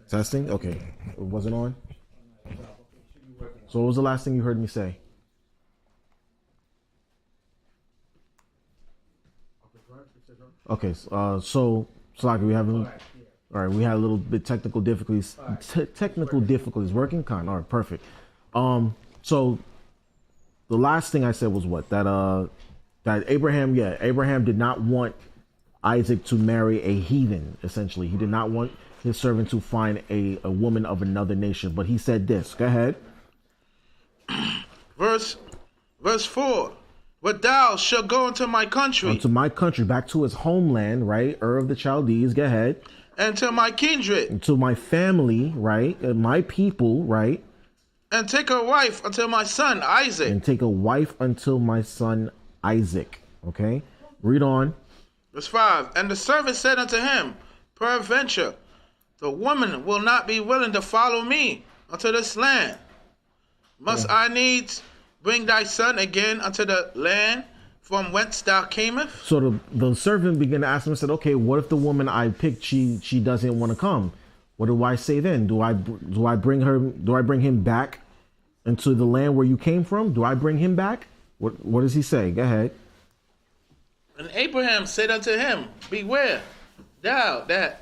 Testing? Okay. It wasn't on? So what was the last thing you heard me say? Okay, so like we haven't. All right, we had a little bit technical difficulties. Technical difficulties working, kind. All right, perfect. So the last thing I said was what that Abraham, Abraham did not want Isaac to marry a heathen. Essentially, he did not want his servant to find a woman of another nation. But he said this. Go ahead. Verse 4. But thou shalt go into my country. Into my country, back to his homeland, right? Ur of the Chaldees, go ahead. And to my kindred. And to my family, right? And my people, right? And take a wife unto my son Isaac. And take a wife until my son Isaac. Okay? Read on. Verse 5. And the servant said unto him, Peradventure, the woman will not be willing to follow me unto this land. Must I needs bring thy son again unto the land from whence thou camest? So the servant began to ask him and said, okay, what if the woman I picked, she doesn't want to come? What do I say then? Do I bring him back into the land where you came from? Do I bring him back? What does he say? Go ahead. And Abraham said unto him, Beware that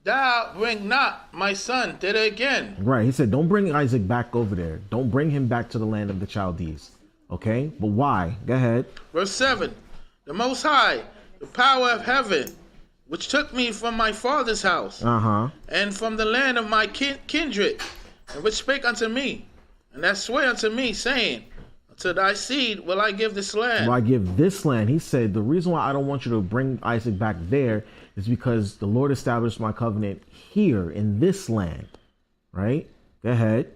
thou bring not my son thither again. Right. He said, don't bring Isaac back over there. Don't bring him back to the land of the Chaldees. Okay. But why? Go ahead. Verse 7. The Most High, the power of heaven, which took me from my father's house, and from the land of my kindred, and which spake unto me, and that sware unto me, saying, Unto thy seed will I give this land. Will I give this land? He said, the reason why I don't want you to bring Isaac back there is because the Lord established my covenant here in this land. Right? Go ahead.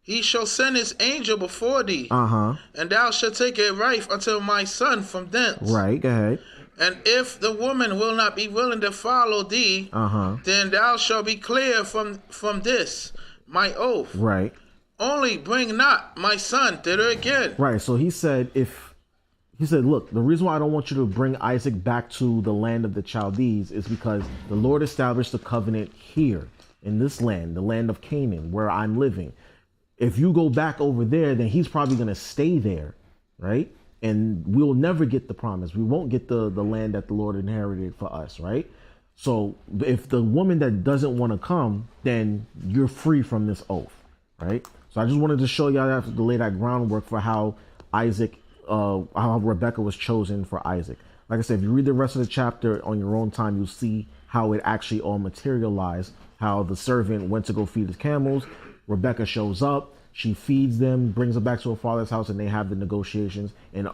He shall send his angel before thee, and thou shalt take a wife unto my son from thence. Right, go ahead. And if the woman will not be willing to follow thee, then thou shalt be clear from this, my oath. Right. Only bring not my son thither again. Right, so he said, look, the reason why I don't want you to bring Isaac back to the land of the Chaldees is because the Lord established the covenant here in this land, the land of Canaan, where I'm living. If you go back over there, then he's probably going to stay there, right? And we'll never get the promise. We won't get the land that the Lord inherited for us, right? So if the woman that doesn't want to come, then you're free from this oath, right? So I just wanted to show y'all that to lay that groundwork for how how Rebecca was chosen for Isaac. Like I said, if you read the rest of the chapter on your own time, you'll see how it actually all materialized, how the servant went to go feed his camels. Rebecca shows up, she feeds them, brings them back to her father's house, and they have the negotiations. And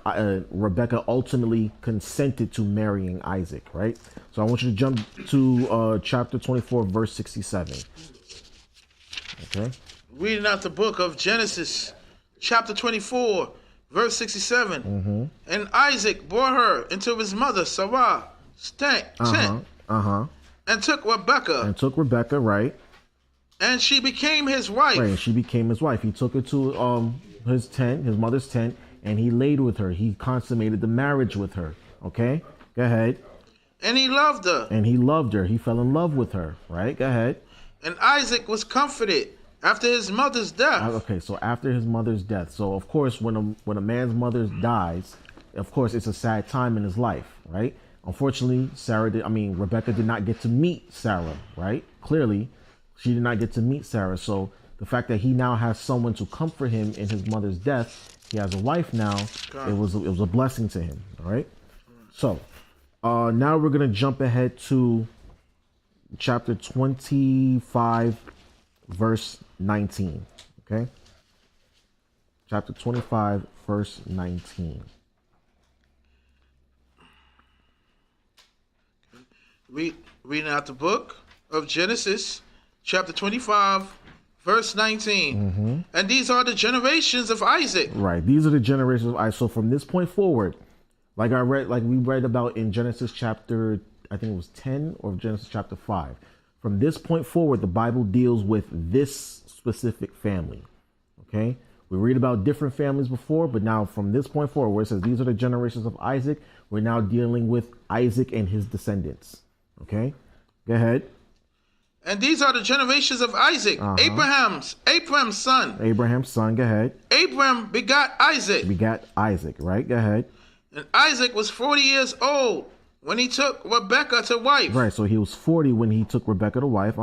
Rebecca ultimately consented to marrying Isaac, right? So I want you to jump to chapter 24, verse 67. Okay. Reading out the book of Genesis, chapter 24, verse 67. And Isaac brought her into his mother Sarah's tent, and took Rebecca. Right. And she became his wife. Right, she became his wife. He took her to his tent, his mother's tent, and he laid with her. He consummated the marriage with her. Okay, go ahead. And he loved her. He fell in love with her. Right, go ahead. And Isaac was comforted after his mother's death. Okay, so after his mother's death. So of course, when a man's mother dies, of course it's a sad time in his life, right? Unfortunately, Rebecca did not get to meet Sarah, right? Clearly, she did not get to meet Sarah. So the fact that he now has someone to comfort him in his mother's death, he has a wife now. It was a blessing to him. All right. So now we're gonna jump ahead to chapter 25, verse 19. Okay. Chapter 25, verse 19. Reading out the book of Genesis, chapter 25, verse 19. And these are the generations of Isaac. Right. These are the generations of Isaac. So from this point forward, like we read about in Genesis chapter, I think it was 10 or Genesis chapter 5. From this point forward, the Bible deals with this specific family. Okay. We read about different families before, but now from this point forward, where it says these are the generations of Isaac, we're now dealing with Isaac and his descendants. Okay. Go ahead. And these are the generations of Isaac, Abraham's son. Abraham's son, go ahead. Abraham begot Isaac. Begat Isaac, right? Go ahead. And Isaac was 40 years old when he took Rebekah to wife. Right, so he was 40 when he took Rebekah to wife,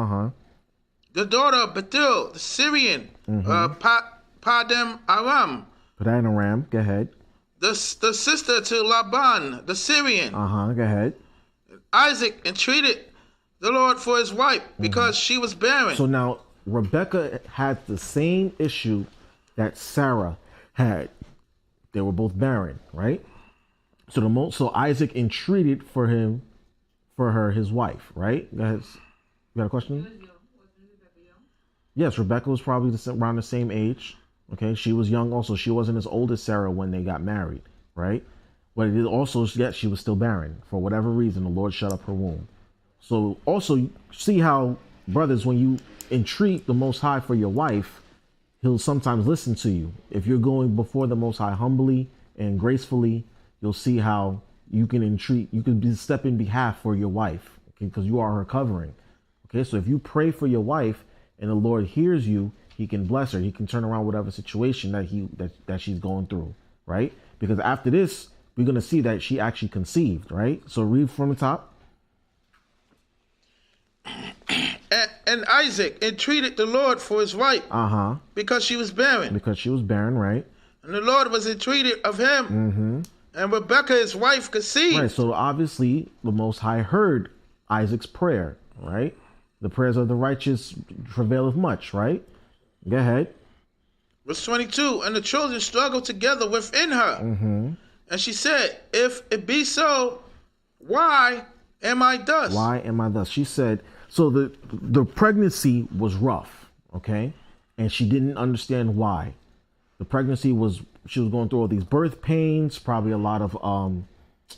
The daughter of Bethuel, the Syrian, Padam Aram. Padam Aram, go ahead. The sister to Laban, the Syrian. Go ahead. Isaac entreated the Lord for his wife because she was barren. So now Rebekah had the same issue that Sarah had. They were both barren, right? So Isaac entreated for her, his wife, right? Go ahead. You got a question? Yes, Rebekah was probably around the same age. Okay, she was young also. She wasn't as old as Sarah when they got married, right? But it is also, yet she was still barren. For whatever reason, the Lord shut up her womb. So also see how, brothers, when you entreat the Most High for your wife, he'll sometimes listen to you. If you're going before the Most High humbly and gracefully, you'll see how you can entreat, you can step in behalf for your wife, okay, because you are her covering. Okay, so if you pray for your wife and the Lord hears you, he can bless her. He can turn around whatever situation that she's going through, right? Because after this, we're going to see that she actually conceived, right? So read from the top. And Isaac entreated the Lord for his wife because she was barren. Because she was barren, right? And the Lord was entreated of him. And Rebekah, his wife, conceived. Right, so obviously the Most High heard Isaac's prayer, right? The prayers of the righteous travaileth much, right? Go ahead. Verse 22, and the children struggled together within her. And she said, if it be so, why am I thus? Why am I thus? She said, so the pregnancy was rough, okay? And she didn't understand why. The pregnancy was, she was going through all these birth pains, probably a lot of,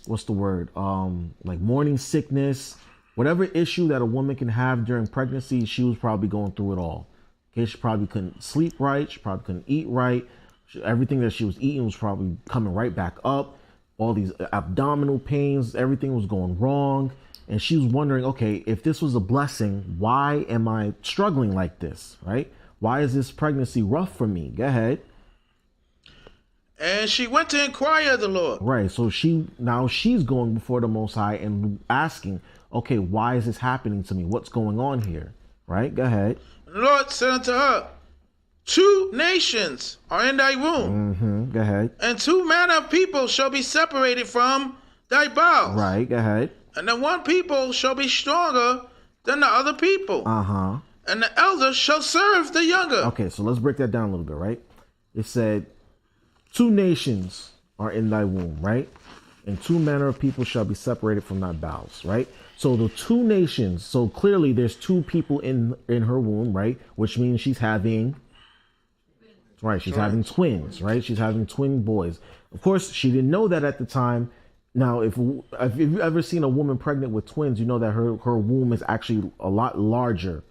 what's the word? Like morning sickness, whatever issue that a woman can have during pregnancy, she was probably going through it all. Okay, she probably couldn't sleep right. She probably couldn't eat right. Everything that she was eating was probably coming right back up. All these abdominal pains, everything was going wrong. And she was wondering, okay, if this was a blessing, why am I struggling like this, right? Why is this pregnancy rough for me? Go ahead. And she went to inquire of the Lord. Right, so she's going before the Most High and asking, okay, why is this happening to me? What's going on here? Right, go ahead. And the Lord said unto her, 2 nations are in thy womb. Go ahead. And 2 manner of people shall be separated from thy bowels. Right, go ahead. And the one people shall be stronger than the other people. And the elder shall serve the younger. Okay, so let's break that down a little bit, right? It said, 2 nations are in thy womb, right? And 2 manner of people shall be separated from thy bowels, right? So the 2 nations, so clearly there's 2 people in her womb, right? Which means she's having, right, she's having twins, right? She's having twin boys. Of course, she didn't know that at the time. Now, if you've ever seen a woman pregnant with twins, you know that her womb is actually a lot larger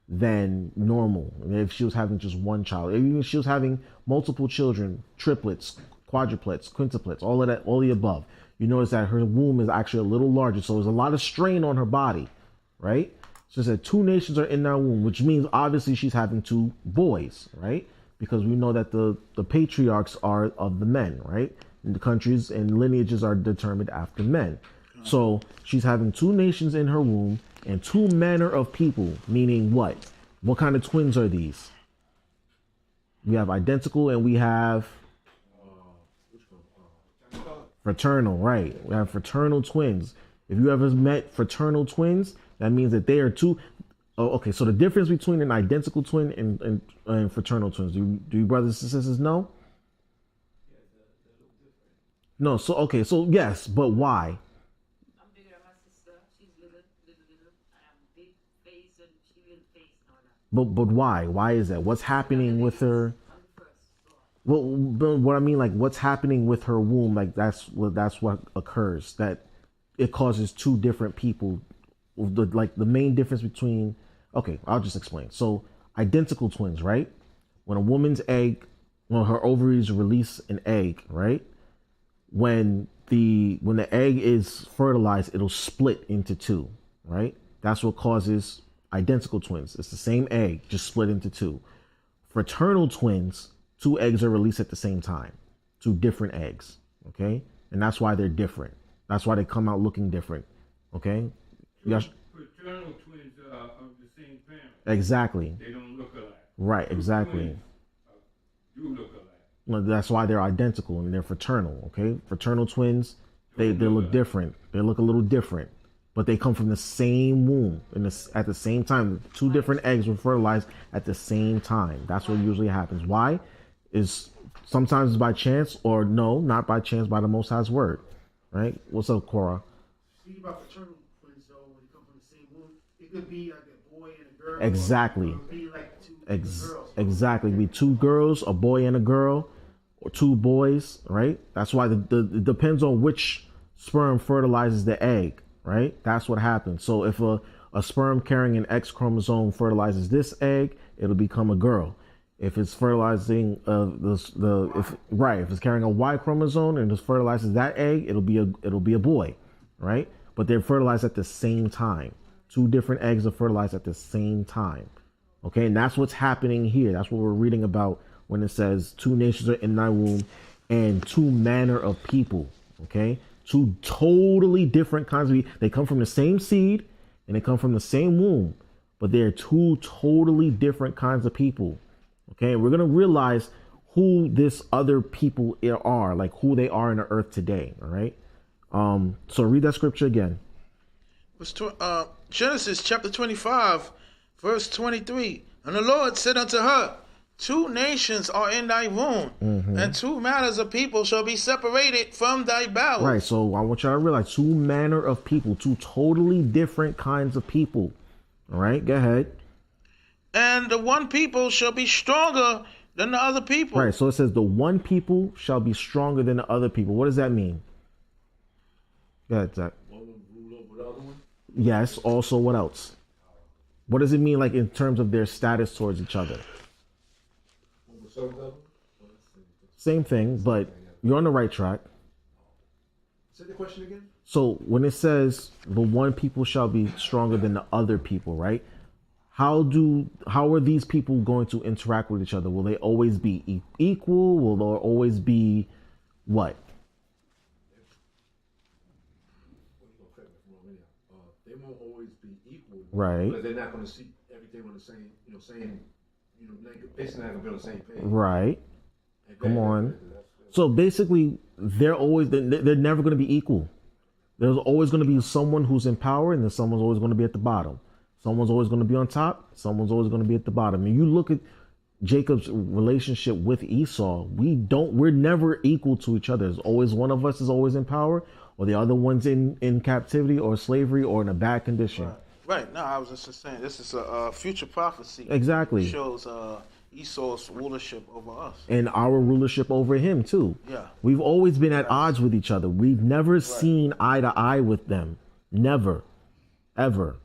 than normal. If she was having just one child, even if she was having multiple children, triplets, quadruplets, quintuplets, all of that, all the above, you notice that her womb is actually a little larger. So there's a lot of strain on her body, right? So it said 2 nations are in that womb, which means obviously she's having 2 boys, right? Because we know that the patriarchs are of the men, right? And the countries and lineages are determined after men. So she's having 2 nations in her womb and 2 manner of people, meaning what? What kind of twins are these? We have identical and we have fraternal, right? We have fraternal twins. If you ever met fraternal twins, that means that they are 2. Oh, okay, so the difference between an identical twin and fraternal twins, do you brothers and sisters know? No, so okay, so yes, but why? I'm bigger than my sister. She's little, and I'm big face and she little face and all that. But why? Why is that? What's happening with her? Well, what I mean, like, what's happening with her womb? Like, that's what occurs. That it causes 2 different people. The main difference between. Okay, I'll just explain. So, identical twins, right? When a woman's egg, when her ovaries release an egg, right? When the egg is fertilized, it'll split into 2, right? That's what causes Identical twins. It's the same egg, just split into two. Fraternal twins, two eggs are released at the same time. Two different eggs. Okay? And that's why they're different. That's why they come out looking different. Okay? Yes. Fraternal twins are of the same parent. Exactly. They don't look alike. Right, exactly. Twins, do look alike. Well, that's why they're identical and they're fraternal. Okay? Fraternal twins, they look different. They look a little different. But they come from the same womb at the same time. Two different eggs were fertilized at the same time. That's what usually happens. Why? Is sometimes it's by chance, or no, not by chance, by the Most High's word. Right? What's up, Cora? Speaking about fraternal twins, though, when they come from the same womb, it could be like a boy and a girl. Exactly. Or it could be like two girls. Exactly. Be two girls, a boy and a girl, or two boys. Right? That's why it depends on which sperm fertilizes the egg. Right? That's what happens. So if a sperm carrying an X chromosome fertilizes this egg, it'll become a girl. If it's fertilizing if it's carrying a Y chromosome and it fertilizes that egg, it'll be a boy, right? But they're fertilized at the same time. Two different eggs are fertilized at the same time. Okay, and that's what's happening here. That's what we're reading about when it says two nations are in thy womb and two manner of people. Okay, two totally different kinds of. They come from the same seed and they come from the same womb, but they're two totally different kinds of people. Okay, we're gonna realize who this other people are, like who they are in the earth today. All right. So read that scripture again. Genesis chapter 25, verse 23. And the Lord said unto her, two nations are in thy womb, and two manners of people shall be separated from thy bowels. Right. So I want y'all to realize two manner of people, two totally different kinds of people. All right. Go ahead. And the one people shall be stronger than the other people. Right. So it says the one people shall be stronger than the other people. What does that mean? Go ahead, Zach. One will rule over the other one? Yes. Also, what else? What does it mean, like in terms of their status towards each other? One will serve the other one? Same thing, but you're on the right track. Say the question again? So when it says the one people shall be stronger than the other people, right? How are these people going to interact with each other? Will they always be equal? Will there always be what? They won't always be equal, Right? because they're not going to see everything on the same, basically not going to be on the same page. Right. Come on. So basically, they're never going to be equal. There's always going to be someone who's in power, and then someone's always going to be at the bottom. Someone's always going to be on top. Someone's always going to be at the bottom. And you look at Jacob's relationship with Esau. We're never equal to each other. There's always one of us is always in power, or the other one's in captivity or slavery or in a bad condition. Right. No, I was just saying this is a future prophecy. Exactly. It shows Esau's rulership over us. And our rulership over him too. Yeah. We've always been at odds with each other. We've never seen eye to eye with them. Never. Ever.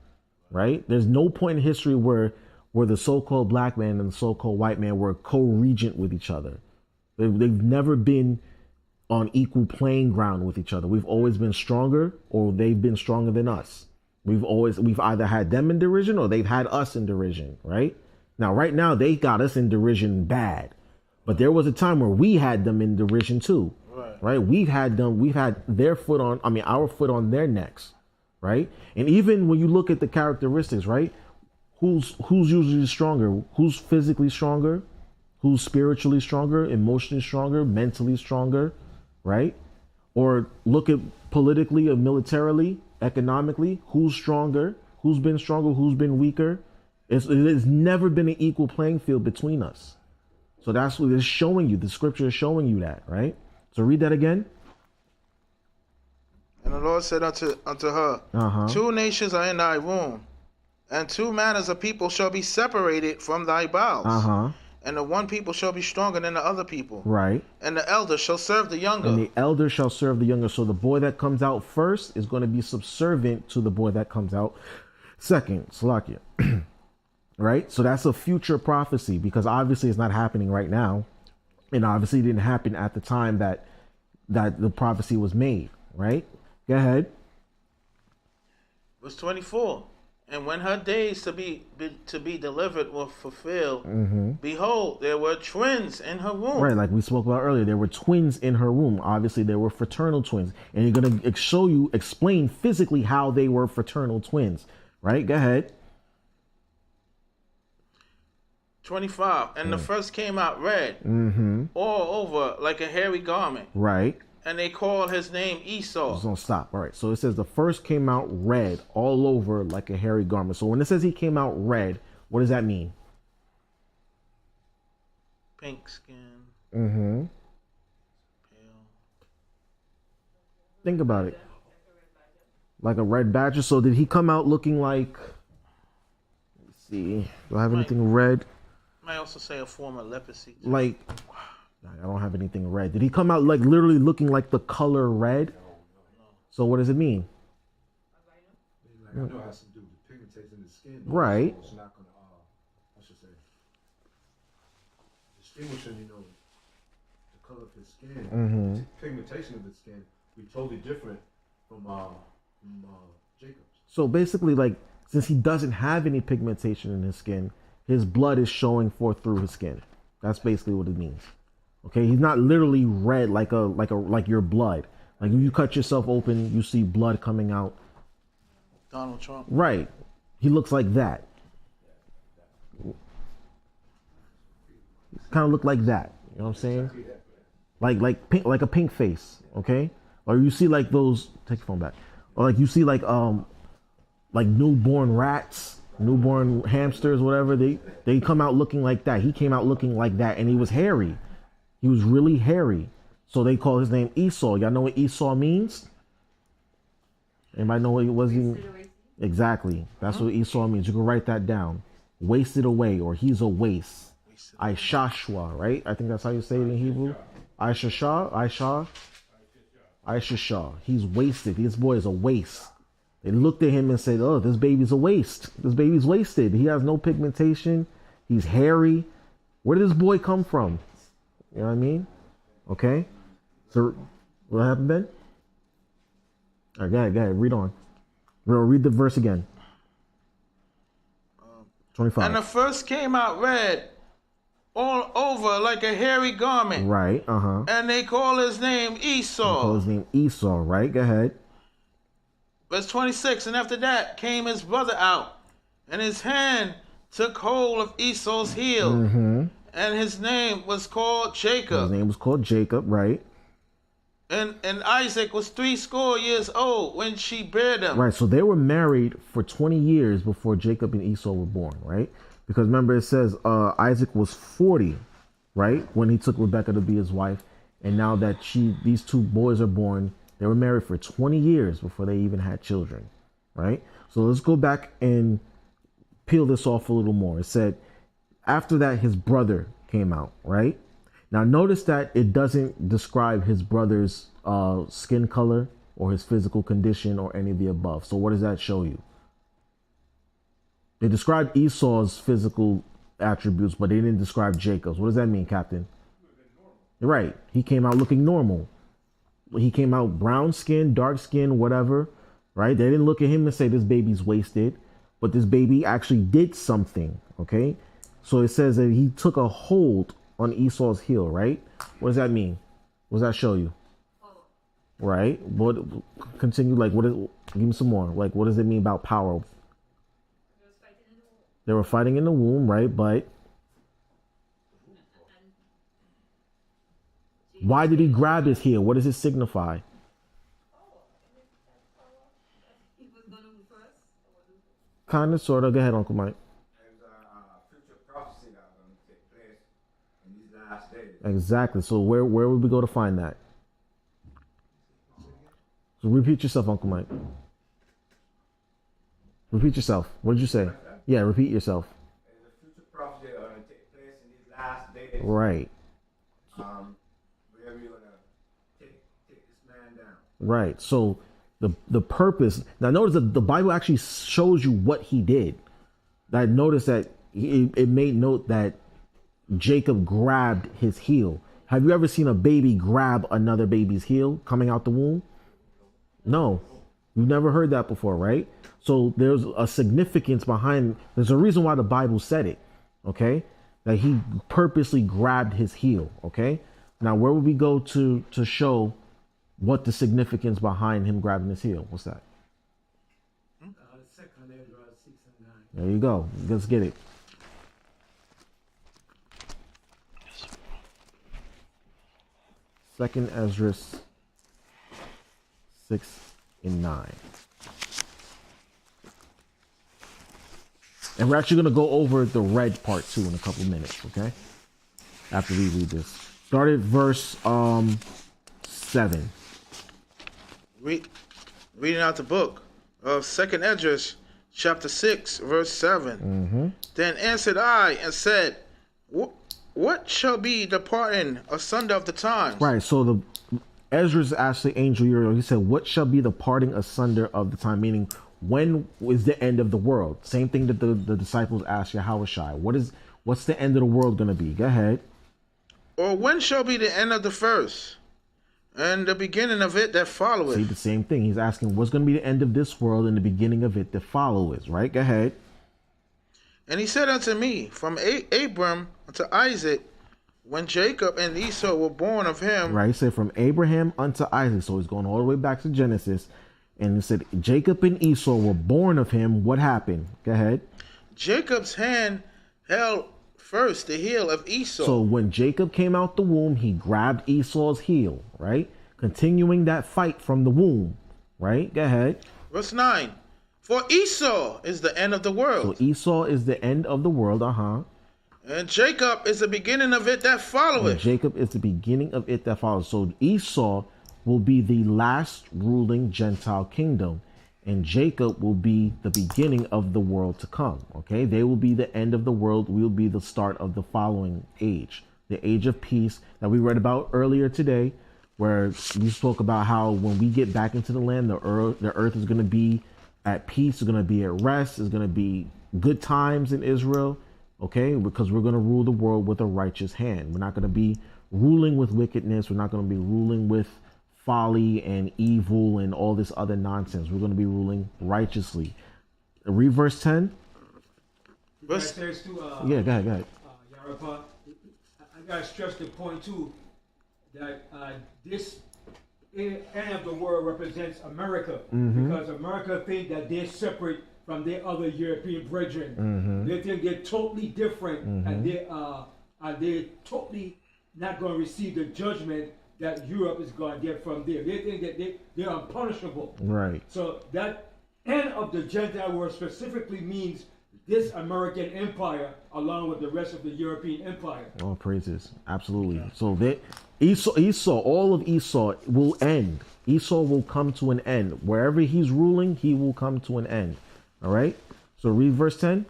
Right? There's no point in history where the so-called black man and the so-called white man were co-regent with each other. They've never been on equal playing ground with each other. We've always been stronger, or they've been stronger than us. We've either had them in derision or they've had us in derision, right? Now, right now, they got us in derision bad. But there was a time where we had them in derision too, right? We've had our foot on their necks. Right? And even when you look at the characteristics, right? Who's usually stronger? Who's physically stronger? Who's spiritually stronger? Emotionally stronger? Mentally stronger? Right? Or look at politically or militarily, economically, who's stronger? Who's been stronger? Who's been weaker? It has never been an equal playing field between us. So that's what it's showing you. The scripture is showing you that, right? So read that again. And the Lord said unto her, two nations are in thy womb, and two manners of people shall be separated from thy bowels. And the one people shall be stronger than the other people. Right. And the elder shall serve the younger. And the elder shall serve the younger. So the boy that comes out first is going to be subservient to the boy that comes out second. Salakia. Right? So that's a future prophecy, because obviously it's not happening right now. And obviously it didn't happen at the time that the prophecy was made. Right? Go ahead. Verse 24. And when her days to be delivered were fulfilled, behold, there were twins in her womb. Right, like we spoke about earlier, there were twins in her womb. Obviously, they were fraternal twins, and you're gonna explain physically how they were fraternal twins. Right, go ahead. 25. And the first came out red, all over like a hairy garment. Right. And they called his name Esau. Just gonna stop. All right. So it says the first came out red, all over like a hairy garment. So when it says he came out red, what does that mean? Pink skin. Pale. Think about it. Like a red badger. So did he come out looking like? Let's see. Do I have anything red? Might also say a form of leprosy. Like, I don't have anything red. Did he come out like literally looking like the color red? No. So what does it mean? Like, I know it has to do with the pigmentation in the skin. Right. So it's not going to, I should say, distinguishing, the color of his skin, the pigmentation of the skin, be totally different from Jacob's. So basically, like, since he doesn't have any pigmentation in his skin, his blood is showing forth through his skin. That's basically what it means. Okay, he's not literally red like your blood. Like if you cut yourself open, you see blood coming out. Donald Trump. Right. He looks like that. Kind of look like that. You know what I'm saying? Like a pink face. Okay. Or you see like those. Take your phone back. Or like you see like newborn rats, newborn hamsters, whatever. They come out looking like that. He came out looking like that, and he was hairy. He was really hairy. So they call his name Esau. Y'all know what Esau means? Anybody know what it was? Exactly. That's what Esau means. You can write that down. Wasted away, or he's a waste. Aishashwa, right? I think that's how you say it in Hebrew. Aishashah. He's wasted. This boy is a waste. They looked at him and said, oh, this baby's a waste. This baby's wasted. He has no pigmentation. He's hairy. Where did this boy come from? You know what I mean? Okay. So what happened, Ben? All right, go ahead. Read on. Read the verse again. 25. And the first came out red, all over like a hairy garment. Right, And they call his name Esau. Call his name Esau, right? Go ahead. Verse 26, and after that came his brother out, and his hand took hold of Esau's heel, and his name was called Jacob. His name was called Jacob, right? And Isaac was 80 years old when she bare them. Right, so they were married for 20 years before Jacob and Esau were born, right? Because remember it says Isaac was 40, right? When he took Rebekah to be his wife. And now that these two boys are born, they were married for 20 years before they even had children, right? So let's go back and peel this off a little more. It said, after that, his brother came out, right? Now, notice that it doesn't describe his brother's skin color or his physical condition or any of the above. So what does that show you? They described Esau's physical attributes, but they didn't describe Jacob's. What does that mean, Captain? Right. He came out looking normal. He came out brown skin, dark skin, whatever, right? They didn't look at him and say this baby's wasted, but this baby actually did something, okay? So it says that he took a hold on Esau's heel, right? What does that mean? What does that show you? Right? What? Continue. Like, give me some more. Like, what does it mean about power? They were fighting in the womb, right? But why did he grab his heel? What does it signify? Kind of, sort of. Go ahead, Uncle Mike. Exactly. So where would we go to find that? So repeat yourself, Uncle Mike. Repeat yourself. What did you say? Yeah, repeat yourself. There's a future prophecy that are going to take place in these last days. Right. Where we're going to take this man down. Right. So the purpose. Now notice that the Bible actually shows you what he did. I noticed that it made note that Jacob grabbed his heel. Have you ever seen a baby grab another baby's heel coming out the womb? No. You've never heard that before, right? So there's a significance behind. There's a reason why the Bible said it. Okay, that he purposely grabbed his heel. Okay, now where would we go to show what the significance behind him grabbing his heel? What's that? Second Ezra 6 and 9. There you go. Let's get it. Second Ezra 6 and 9. And we're actually going to go over the red part too in a couple minutes, okay? After we read this. Start at verse 7. Reading out the book of Second Esdras, chapter 6, verse 7. Then answered I and said, what shall be the parting asunder of the times? Right, so the Ezra's asked the angel Uriel, he said, what shall be the parting asunder of the time? Meaning, when is the end of the world? Same thing that the disciples asked Yahushua. What's the end of the world going to be? Go ahead. Or when shall be the end of the first, and the beginning of it that followeth? See, the same thing. He's asking, what's going to be the end of this world and the beginning of it that followeth, right? Go ahead. And he said unto me, from Abram unto Isaac, when Jacob and Esau were born of him. Right, he said from Abraham unto Isaac. So he's going all the way back to Genesis. And he said, Jacob and Esau were born of him. What happened? Go ahead. Jacob's hand held first the heel of Esau. So when Jacob came out the womb, he grabbed Esau's heel, right? Continuing that fight from the womb, right? Go ahead. Verse 9. For Esau is the end of the world. So Esau is the end of the world, And Jacob is the beginning of it that followeth. And Jacob is the beginning of it that follows. So Esau will be the last ruling Gentile kingdom, and Jacob will be the beginning of the world to come. Okay, they will be the end of the world. We'll be the start of the following age, the age of peace that we read about earlier today, where we spoke about how when we get back into the land, the earth is going to be at peace, it's going to be at rest, it's going to be good times in Israel. Okay, because we're going to rule the world with a righteous hand. We're not going to be ruling with wickedness. We're not going to be ruling with folly and evil and all this other nonsense. We're going to be ruling righteously. Read verse 10. Verse, Says to, Yeah, go ahead. Yaraph, I got to stress the point too that this end of the world represents America, because America think that they're separate from their other European brethren. They think they're totally different, and they're totally not going to receive the judgment that Europe is going to get from there. They think that they're unpunishable. Right. So that end of the Gentile world specifically means this American empire, along with the rest of the European empire. All praises. Absolutely. Yeah. So that Esau, all of Esau will end. Esau will come to an end. Wherever he's ruling, he will come to an end. All right. So read verse 10.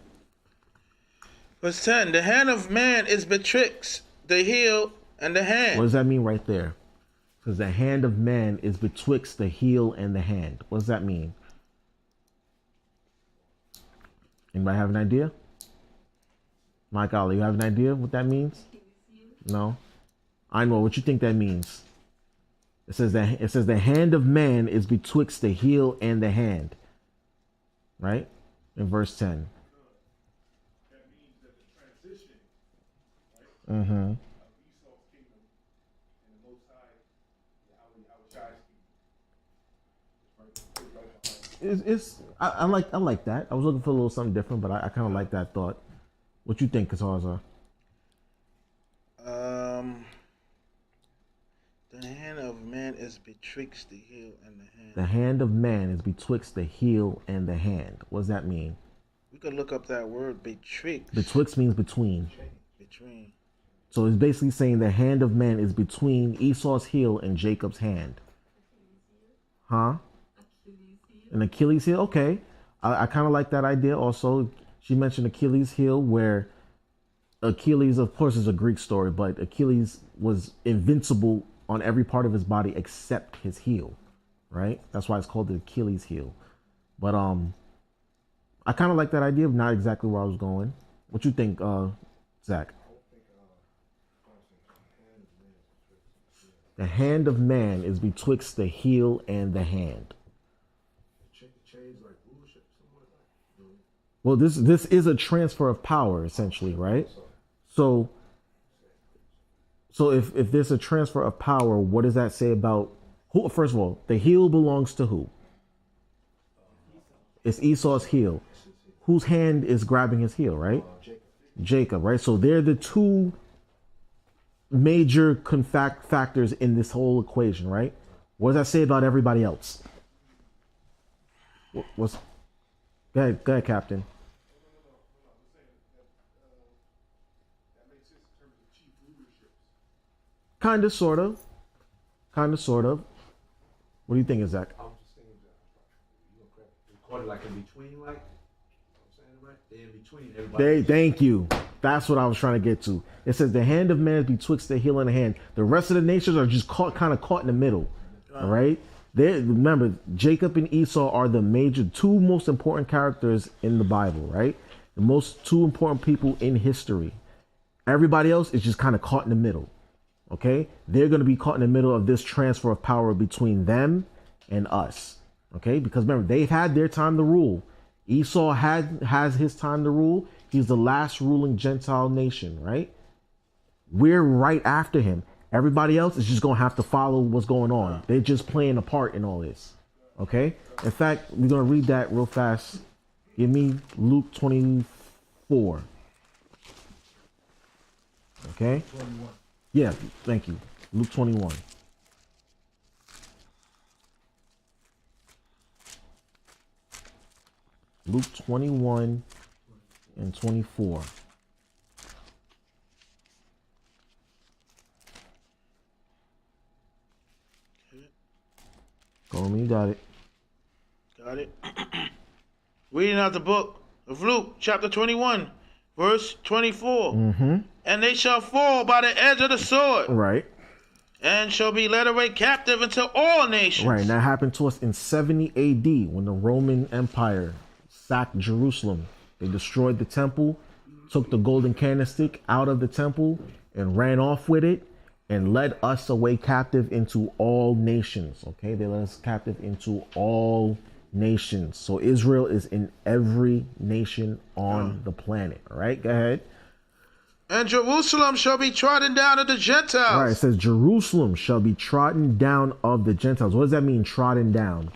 Verse 10. The hand of man is betwixt the heel and the hand. What does that mean right there? Because the hand of man is betwixt the heel and the hand. What does that mean? Anybody have an idea? Mike Ali, you have an idea what that means? No? I know what you think that means. It says the hand of man is betwixt the heel and the hand. Right? In verse 10. That means that the transition, right? Of Esau's kingdom and the Most High, It's I like that. I was looking for a little something different, but I kind of like that thought. What you think, Kazarza? The hand of man is betwixt the heel and the hand. The hand of man is betwixt the heel and the hand. What does that mean? We could look up that word betwixt. Betwixt means between. Between. So it's basically saying the hand of man is between Esau's heel and Jacob's hand. Huh? An Achilles heel? Okay. I kind of like that idea also. She mentioned Achilles heel, where Achilles, of course, is a Greek story, but Achilles was invincible on every part of his body except his heel, right? That's why it's called the Achilles heel. But I kind of like that idea, not exactly where I was going. What you think, Zach? The hand of man is betwixt the heel and the hand. Well, this is a transfer of power, essentially, right? So if there's a transfer of power, what does that say about who? First of all, the heel belongs to who? It's Esau's heel. Whose hand is grabbing his heel, right? Jacob, right? So they're the two major factors in this whole equation, right? What does that say about everybody else? What's go ahead, Captain. Kind of, sort of. What do you think, Zach? I was just thinking that you caught it like in between, like I'm saying, right? They in between everybody. Thank you. That's what I was trying to get to. It says the hand of man is betwixt the heel and the hand. The rest of the nations are just kind of caught in the middle. All right. Remember, Jacob and Esau are the two most important characters in the Bible, right? The two important people in history. Everybody else is just kind of caught in the middle. Okay, they're going to be caught in the middle of this transfer of power between them and us. Okay, because remember, they've had their time to rule. Esau has his time to rule. He's the last ruling Gentile nation, right? We're right after him. Everybody else is just going to have to follow what's going on. They're just playing a part in all this. Okay, in fact, we're going to read that real fast. Give me Luke 24. Okay. 21. Yeah, thank you. Luke 21. Luke 21 and 24. Go on, you got it. Got it. Reading out the book of Luke, chapter 21, verse 24. Mm-hmm. And they shall fall by the edge of the sword. Right. And shall be led away captive into all nations. Right. And that happened to us in 70 AD when the Roman Empire sacked Jerusalem. They destroyed the temple, took the golden candlestick out of the temple and ran off with it and led us away captive into all nations. Okay. They led us captive into all nations. So Israel is in every nation on the planet. All right. Go ahead. And Jerusalem shall be trodden down of the Gentiles. Right, it says Jerusalem shall be trodden down of the Gentiles. What does that mean, trodden down?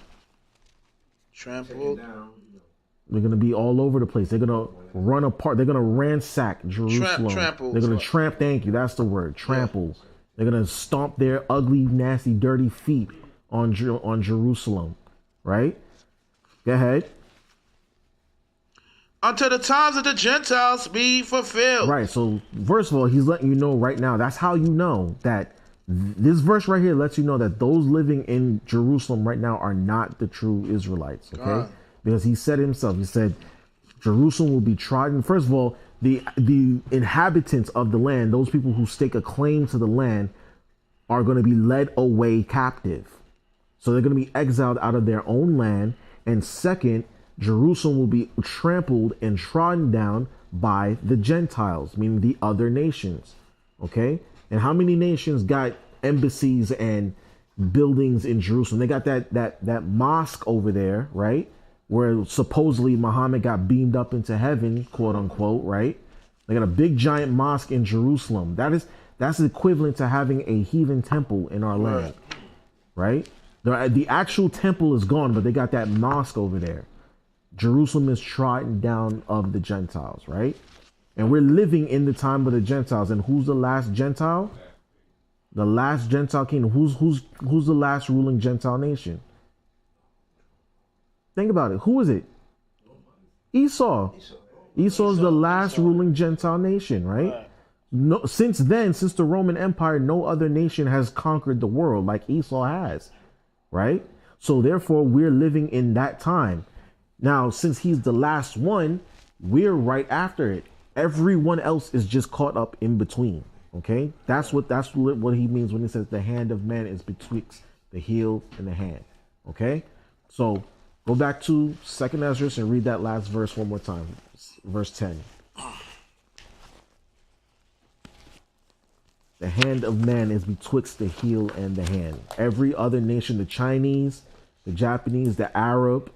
Trampled. They're going to be all over the place. They're going to run apart. They're going to ransack Jerusalem. Trample. They're going to thank you, that's the word, trample. Yeah. They're going to stomp their ugly, nasty, dirty feet on Jerusalem. Right? Go ahead. Until the times of the Gentiles be fulfilled. Right. So, first of all, he's letting you know right now. That's how you know that this verse right here lets you know that those living in Jerusalem right now are not the true Israelites. Okay. Because he said himself, he said, Jerusalem will be trodden. First of all, the inhabitants of the land, those people who stake a claim to the land, are going to be led away captive. So they're going to be exiled out of their own land. And second, Jerusalem will be trampled and trodden down by the Gentiles, meaning the other nations. Okay? And how many nations got embassies and buildings in Jerusalem? They got that mosque over there, right? Where supposedly Muhammad got beamed up into heaven, quote unquote, right? They got a big giant mosque in Jerusalem. That's equivalent to having a heathen temple in our land, right? The actual temple is gone, but they got that mosque over there. Jerusalem is trodden down of the Gentiles, right? And we're living in the time of the Gentiles. And who's the last Gentile? The last Gentile kingdom. Who's the last ruling Gentile nation? Think about it. Who is it? Esau. Esau is the last ruling Gentile nation, right? No, since then, since the Roman Empire, no other nation has conquered the world like Esau has, right? So therefore, we're living in that time. Now, since he's the last one, we're right after it. Everyone else is just caught up in between. Okay, that's what he means when he says the hand of man is betwixt the heel and the hand. Okay, so go back to 2nd Ezra and read that last verse one more time, verse 10. The hand of man is betwixt the heel and the hand. Every other nation, the Chinese, the Japanese, the Arab,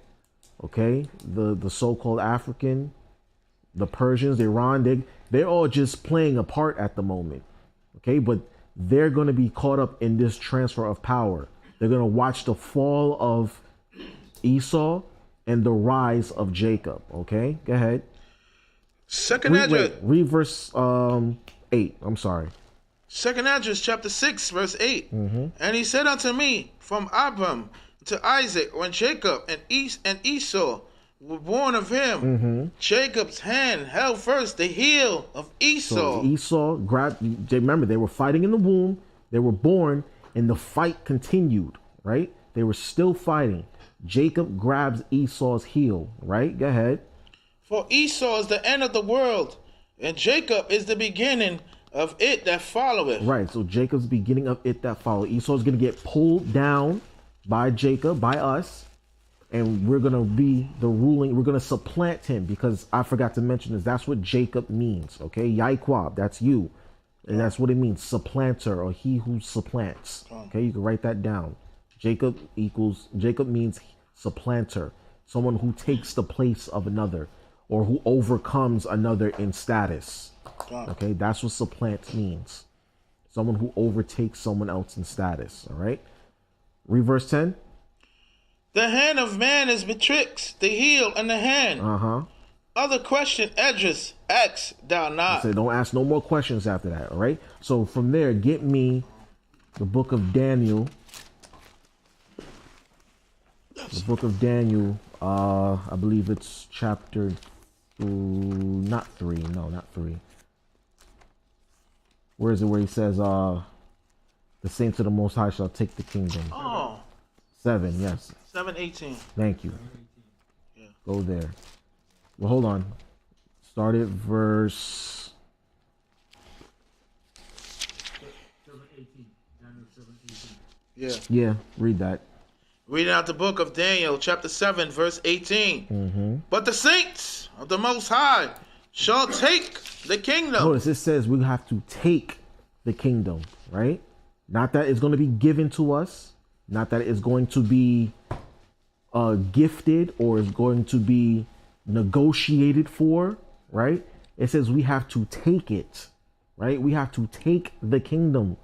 okay, the so-called African, the Persians, Iran, they're all just playing a part at the moment, okay? But they're going to be caught up in this transfer of power. They're going to watch the fall of Esau and the rise of Jacob, okay? Go ahead. Second Esdras. Read verse 8. I'm sorry. Second Esdras chapter 6 verse 8. And he said unto me, from Abram to Isaac, when Jacob and Esau were born of him, Jacob's hand held first the heel of Esau. So Esau grabbed. Remember, they were fighting in the womb. They were born, and the fight continued. Right? They were still fighting. Jacob grabs Esau's heel. Right? Go ahead. For Esau is the end of the world, and Jacob is the beginning of it that followeth. Right. So Jacob's beginning of it that follow. Esau's going to get pulled down by Jacob, by us, and we're going to be the ruling. We're going to supplant him, because I forgot to mention this. That's what Jacob means. Okay. Yaiquab, that's you. And that's what it means. Supplanter, or he who supplants. Okay. You can write that down. Jacob means supplanter. Someone who takes the place of another, or who overcomes another in status. Okay, that's what supplant means. Someone who overtakes someone else in status. All right. Read verse 10. The hand of man is betwixt the heel and the hand. Other question, Esdras, ask thou not. So don't ask no more questions after that. All right. So from there, get me the book of Daniel. The book of Daniel. I believe it's chapter. Not 3. No, not 3. Where is it where he says, the saints of the Most High shall take the kingdom? Oh. 7, yes. 7:18. Thank you. Yeah. Go there. Well, hold on. Start at verse... 7:18. Daniel 7:18. Yeah. Yeah, read that. Reading out the book of Daniel, chapter 7, verse 18. But the saints of the Most High shall take the kingdom. Notice it says we have to take the kingdom, right? Not that it's going to be given to us. Not that it's going to be gifted or is going to be negotiated for, right? It says we have to take it, right? We have to take the kingdom.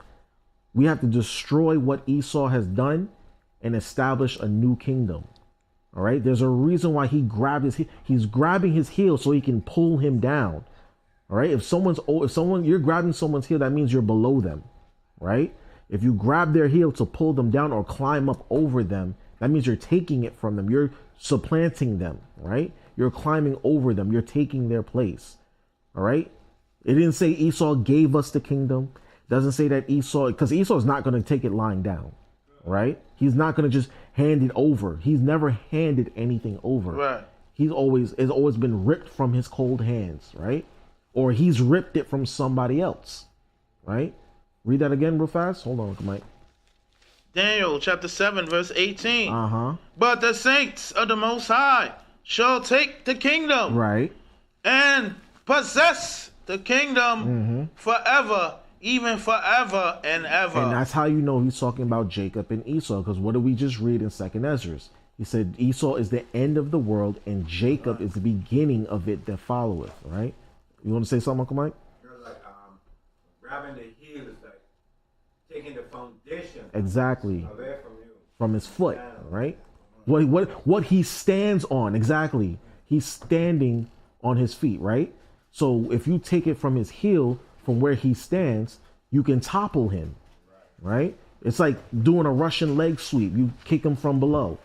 We have to destroy what Esau has done and establish a new kingdom. All right. There's a reason why he grabbed he's grabbing his heel so he can pull him down. All right. If you're grabbing someone's heel, that means you're below them. Right. If you grab their heel to pull them down or climb up over them, that means you're taking it from them. You're supplanting them. Right. You're climbing over them. You're taking their place. All right. It didn't say Esau gave us the kingdom. It doesn't say that because Esau is not going to take it lying down. Right. He's not going to just hand it over. He's never handed anything over. Right. It's always been ripped from his cold hands, right? Or he's ripped it from somebody else, right? Read that again real fast. Hold on, Mike. Daniel chapter 7, verse 18. But the saints of the Most High shall take the kingdom. Right. And possess the kingdom forever, even forever and ever. And that's how you know he's talking about Jacob and Esau, because what did we just read in 2nd Esdras? He said Esau is the end of the world and Jacob is the beginning of it that followeth, right? You want to say something, Uncle Mike? You're like grabbing the heel is like taking the foundation Exactly. away from you. From his foot, right? What he stands on, exactly. He's standing on his feet, right? So if you take it from his heel, from where he stands, you can topple him, right? It's like doing a Russian leg sweep. You kick him from below,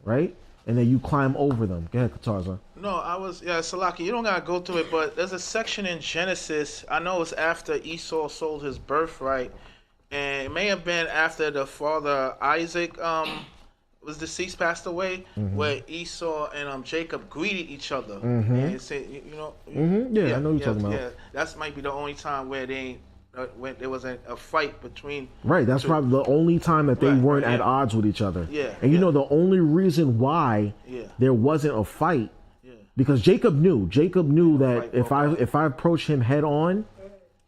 right? And then you climb over them. Go ahead, Katarza. No, Salaki, you don't got to go through it, but there's a section in Genesis. I know it's after Esau sold his birthright, and it may have been after the father Isaac was deceased, passed away, where Esau and Jacob greeted each other. And said, I know you're talking about. Yeah, that might be the only time where when there was a fight between. Right, that's probably the only time that they weren't at odds with each other. Yeah, and the only reason why there wasn't a fight, because Jacob knew that if I approach him head on,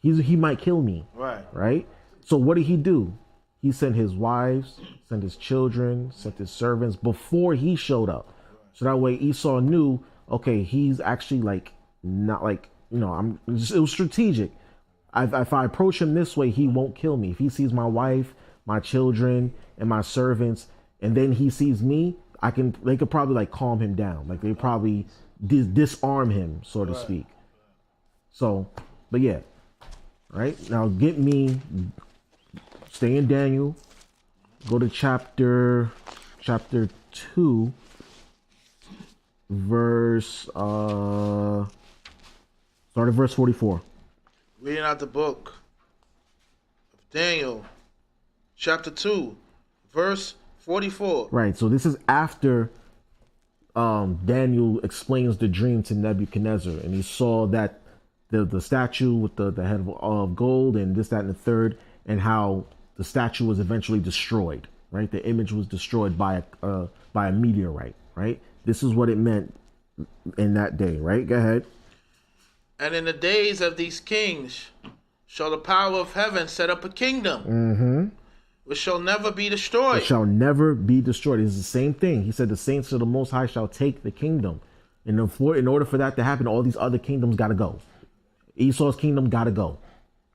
he might kill me. Right. So what did he do? He sent his wives, sent his children, sent his servants before he showed up. So that way Esau knew, okay, he's actually like not like, you know, it was strategic. If I approach him this way, he won't kill me. If he sees my wife, my children, and my servants, and then he sees me, they could probably like calm him down. Like they probably disarm him, so to speak. So, but yeah, right now, stay in Daniel, go to chapter 2, start at verse 44. Reading out the book of Daniel, chapter 2, verse 44. Right, so this is after Daniel explains the dream to Nebuchadnezzar, and he saw that the statue with the head of gold and this, that, and the third, and how the statue was eventually destroyed. Right, the image was destroyed by a meteorite. Right, this is what it meant in that day. Right, go ahead. And in the days of these kings shall the power of heaven set up a kingdom, which shall never be destroyed. It shall never be destroyed. It's the same thing. He said the saints of the Most High shall take the kingdom. And in order for that to happen, all these other kingdoms got to go. Esau's kingdom got to go.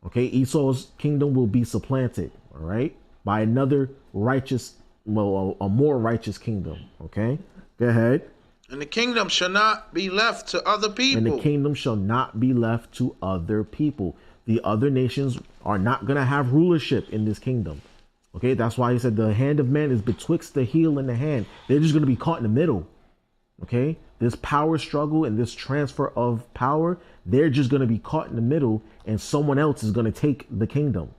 Okay, Esau's kingdom will be supplanted, all right, by another righteous, a more righteous kingdom. Okay, go ahead. And the kingdom shall not be left to other people. And the kingdom shall not be left to other people. The other nations are not going to have rulership in this kingdom. Okay, that's why he said the hand of man is betwixt the heel and the hand. They're just going to be caught in the middle. Okay, this power struggle and this transfer of power, they're just going to be caught in the middle, and someone else is going to take the kingdom.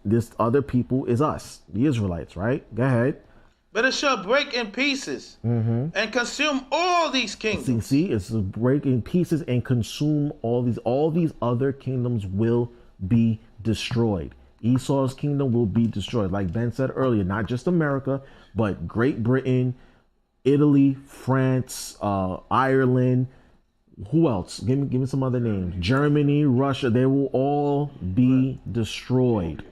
This other people is us, the Israelites, right? Go ahead. But it shall break in pieces and consume all these kingdoms. See, it's to break in pieces and consume all these other kingdoms will be destroyed. Esau's kingdom will be destroyed. Like Ben said earlier, not just America, but Great Britain, Italy, France, Ireland. Who else? Give me some other names. Germany, Russia. They will all be destroyed.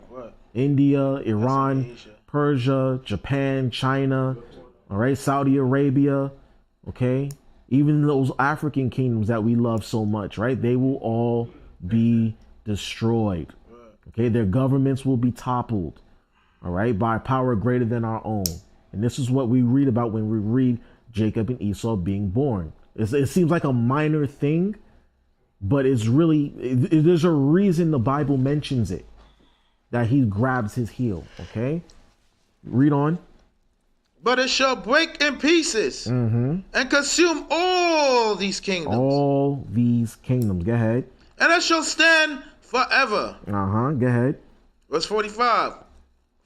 India, Iran, Persia, Japan, China, all right, Saudi Arabia, okay, even those African kingdoms that we love so much, right? They will all be destroyed. Okay, their governments will be toppled, all right, by power greater than our own. And this is what we read about when we read Jacob and Esau being born. It seems like a minor thing, but it's really, there's a reason the Bible mentions it, that he grabs his heel, okay? Read on. But it shall break in pieces and consume all these kingdoms. All these kingdoms. Go ahead. And it shall stand forever. Go ahead. Verse 45.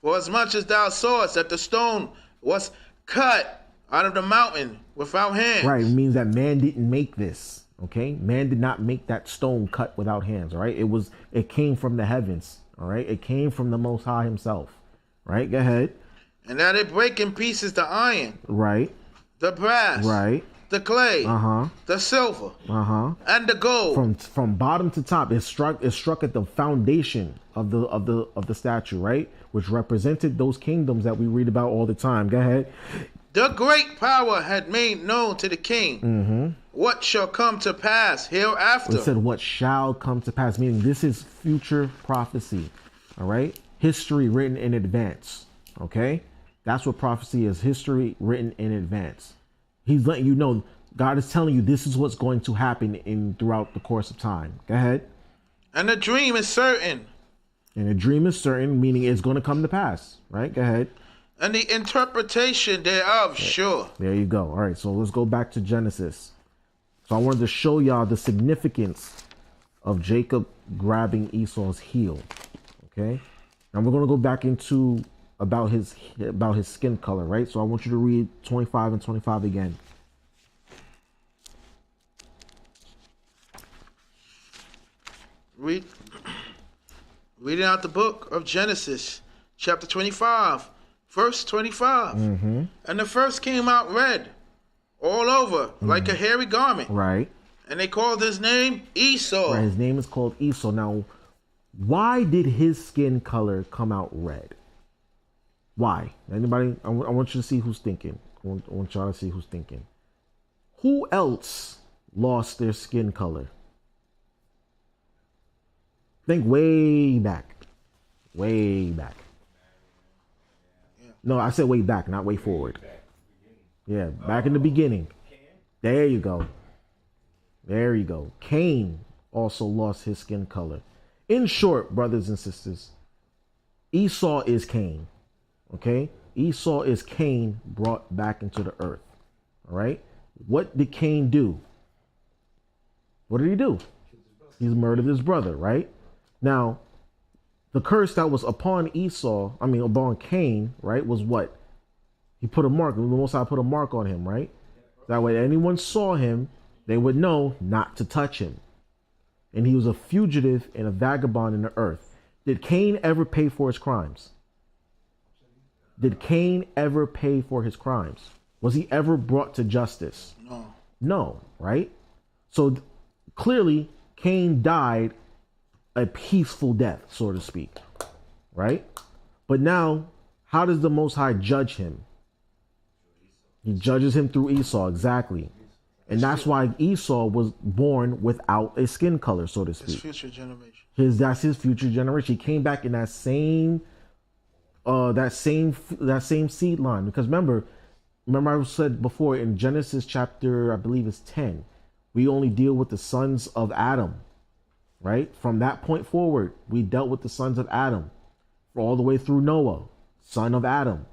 For as much as thou sawest that the stone was cut out of the mountain without hands. Right. It means that man didn't make this. Okay. Man did not make that stone cut without hands. All right. It came from the heavens. All right. It came from the Most High himself. Right. Go ahead. And that it break in pieces the iron. Right. The brass. Right. The clay. The silver. And the gold. From bottom to top, it struck at the foundation of the statue, right? Which represented those kingdoms that we read about all the time. Go ahead. The great power had made known to the king what shall come to pass hereafter. It said what shall come to pass, meaning this is future prophecy. All right. History written in advance. Okay. That's what prophecy is. History written in advance. He's letting you know, God is telling you this is what's going to happen throughout the course of time. Go ahead. And the dream is certain. And the dream is certain, meaning it's going to come to pass. Right? Go ahead. And the interpretation thereof, sure. There you go. All right. So let's go back to Genesis. So I wanted to show y'all the significance of Jacob grabbing Esau's heel. Okay. Now we're going to go back into about his skin color, right? So I want you to read 25 and 25 again. Reading out the book of Genesis, chapter 25, verse 25. And the first came out red all over like a hairy garment. Right. And they called his name Esau. Right, his name is called Esau. Now, why did his skin color come out red? Why? Anybody? I want you to see who's thinking. I want y'all to see who's thinking. Who else lost their skin color? Think way back. Way back. No, I said way back, not way forward. Yeah, back in the beginning. There you go. There you go. Cain also lost his skin color. In short, brothers and sisters, Esau is Cain. Okay? Esau is Cain brought back into the earth. All right? What did Cain do? What did he do? He's murdered his brother, right? Now, the curse that was upon upon Cain, right, was what? He put a mark. The Most High put a mark on him, right? That way anyone saw him, they would know not to touch him. And he was a fugitive and a vagabond in the earth. Did Cain ever pay for his crimes? Did Cain ever pay for his crimes? Was he ever brought to justice? No. No, right? So clearly, Cain died a peaceful death, so to speak, right? But now, how does the Most High judge him? He judges him through Esau, exactly. And that's why Esau was born without a skin color, so to speak. His future generation. That's his future generation. He came back in that same seed line. Because remember I said before in Genesis chapter, I believe it's 10, we only deal with the sons of Adam, right? From that point forward, we dealt with the sons of Adam all the way through Noah, son of Adam.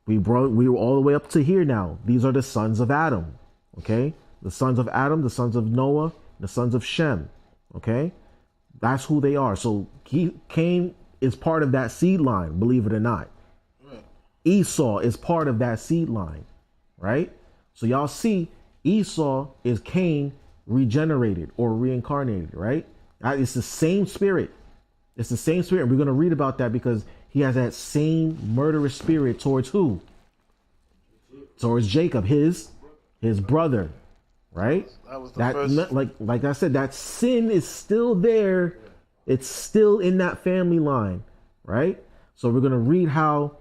We were all the way up to here now. These are the sons of Adam. Okay, the sons of Adam, the sons of Noah, the sons of Shem. Okay, that's who they are. So Cain is part of that seed line, believe it or not. Right. Esau is part of that seed line, right? So y'all see, Esau is Cain regenerated or reincarnated, right? It's the same spirit. It's the same spirit. We're going to read about that because he has that same murderous spirit towards who? Towards Jacob, his brother, right? That was the first. Like I said, that sin is still there. It's still in that family line, right? So we're gonna read how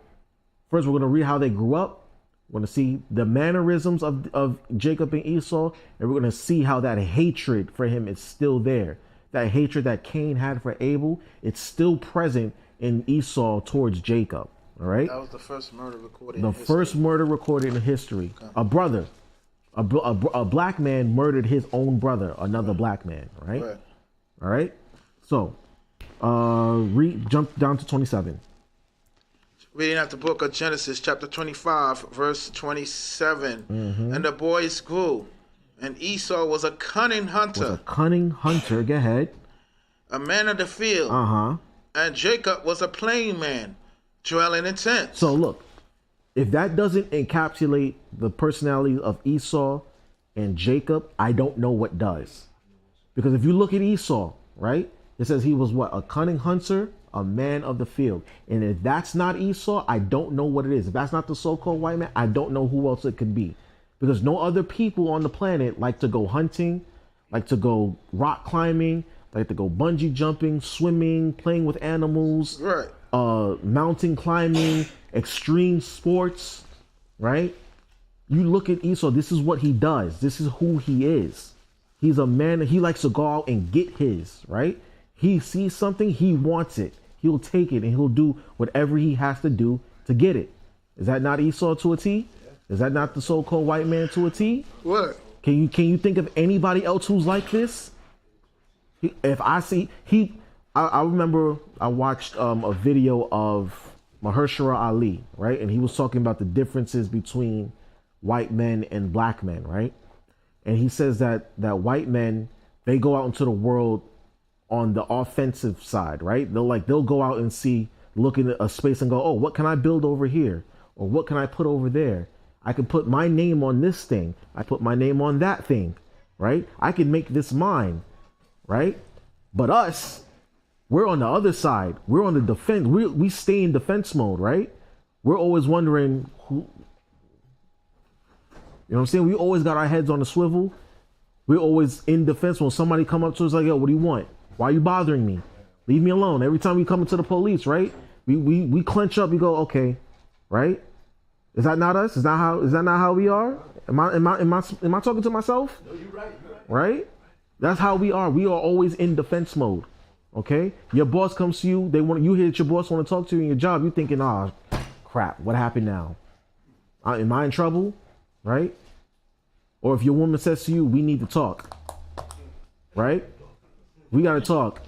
they grew up. We're gonna see the mannerisms of Jacob and Esau, and we're gonna see how that hatred for him is still there. That hatred that Cain had for Abel, it's still present in Esau towards Jacob. All right. That was the first murder recorded. First murder recorded in history. Okay. A brother. A black man murdered his own brother, another black man, right? All right. So, jump down to 27. Reading out the book of Genesis, chapter 25, verse 27. Mm-hmm. And the boys grew, and Esau was a cunning hunter. Go ahead. A man of the field. And Jacob was a plain man, dwelling in tents. So look. If that doesn't encapsulate the personality of Esau and Jacob, I don't know what does. Because if you look at Esau, right, it says he was what? A cunning hunter, a man of the field. And if that's not Esau, I don't know what it is. If that's not the so-called white man, I don't know who else it could be. Because no other people on the planet like to go hunting, like to go rock climbing, like to go bungee jumping, swimming, playing with animals, right? Mountain climbing, extreme sports, right? You look at Esau, this is what he does. This is who he is. He's a man, he likes to go out and get his, right? He sees something, he wants it. He'll take it and he'll do whatever he has to do to get it. Is that not Esau to a T? Is that not the so-called white man to a T? What? Can you think of anybody else who's like this? I remember I watched a video of Mahershala Ali, right? And he was talking about the differences between white men and black men, right? And he says that white men, they go out into the world on the offensive side, right? They'll go out and look in a space and go, oh, what can I build over here? Or what can I put over there? I can put my name on this thing. I put my name on that thing, right? I can make this mine, right? But us, we're on the other side. We're on the defense. We stay in defense mode, right? We're always wondering who. You know what I'm saying? We always got our heads on the swivel. We're always in defense. When somebody come up to us like, yo, what do you want? Why are you bothering me? Leave me alone. Every time we come into the police, right? We clench up. We go, okay, right? Is that not us? Is that not how we are? Am I talking to myself? No, you're right. Right? That's how we are. We are always in defense mode. Okay? Your boss comes to you, you hear that your boss want to talk to you in your job, you're thinking, crap, what happened now? Am I in trouble? Right? Or if your woman says to you, we need to talk. Right? We gotta talk.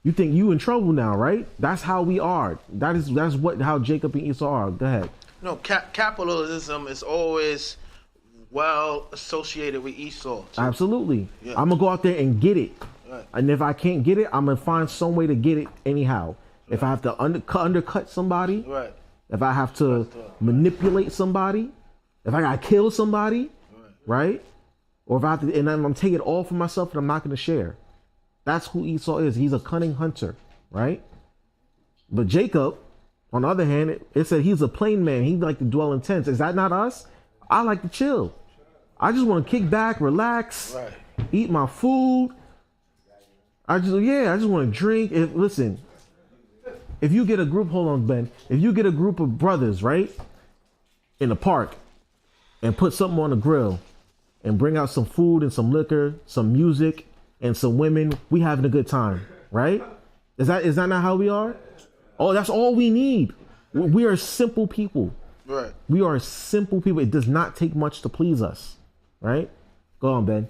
You think you in trouble now, right? That's how we are. That's how Jacob and Esau are. Go ahead. No, capitalism is always well associated with Esau. Too. Absolutely. Yeah. I'm gonna go out there and get it. Right. And if I can't get it, I'm gonna find some way to get it anyhow. Right. If I have to undercut somebody, right. If I have to manipulate somebody, if I gotta kill somebody, right? Or if I have to, and I'm taking it all for myself and I'm not gonna share. That's who Esau is. He's a cunning hunter, right? But Jacob, on the other hand, it said he's a plain man. He like to dwell in tents. Is that not us? I like to chill. I just want to kick back, relax, eat my food. I just want to drink. Listen, if you get a group, hold on, Ben. If you get a group of brothers, right, in the park, and put something on the grill, and bring out some food and some liquor, some music, and some women, we having a good time, right? Is that not how we are? Oh, that's all we need. We are simple people. Right. We are simple people. It does not take much to please us, right? Go on, Ben.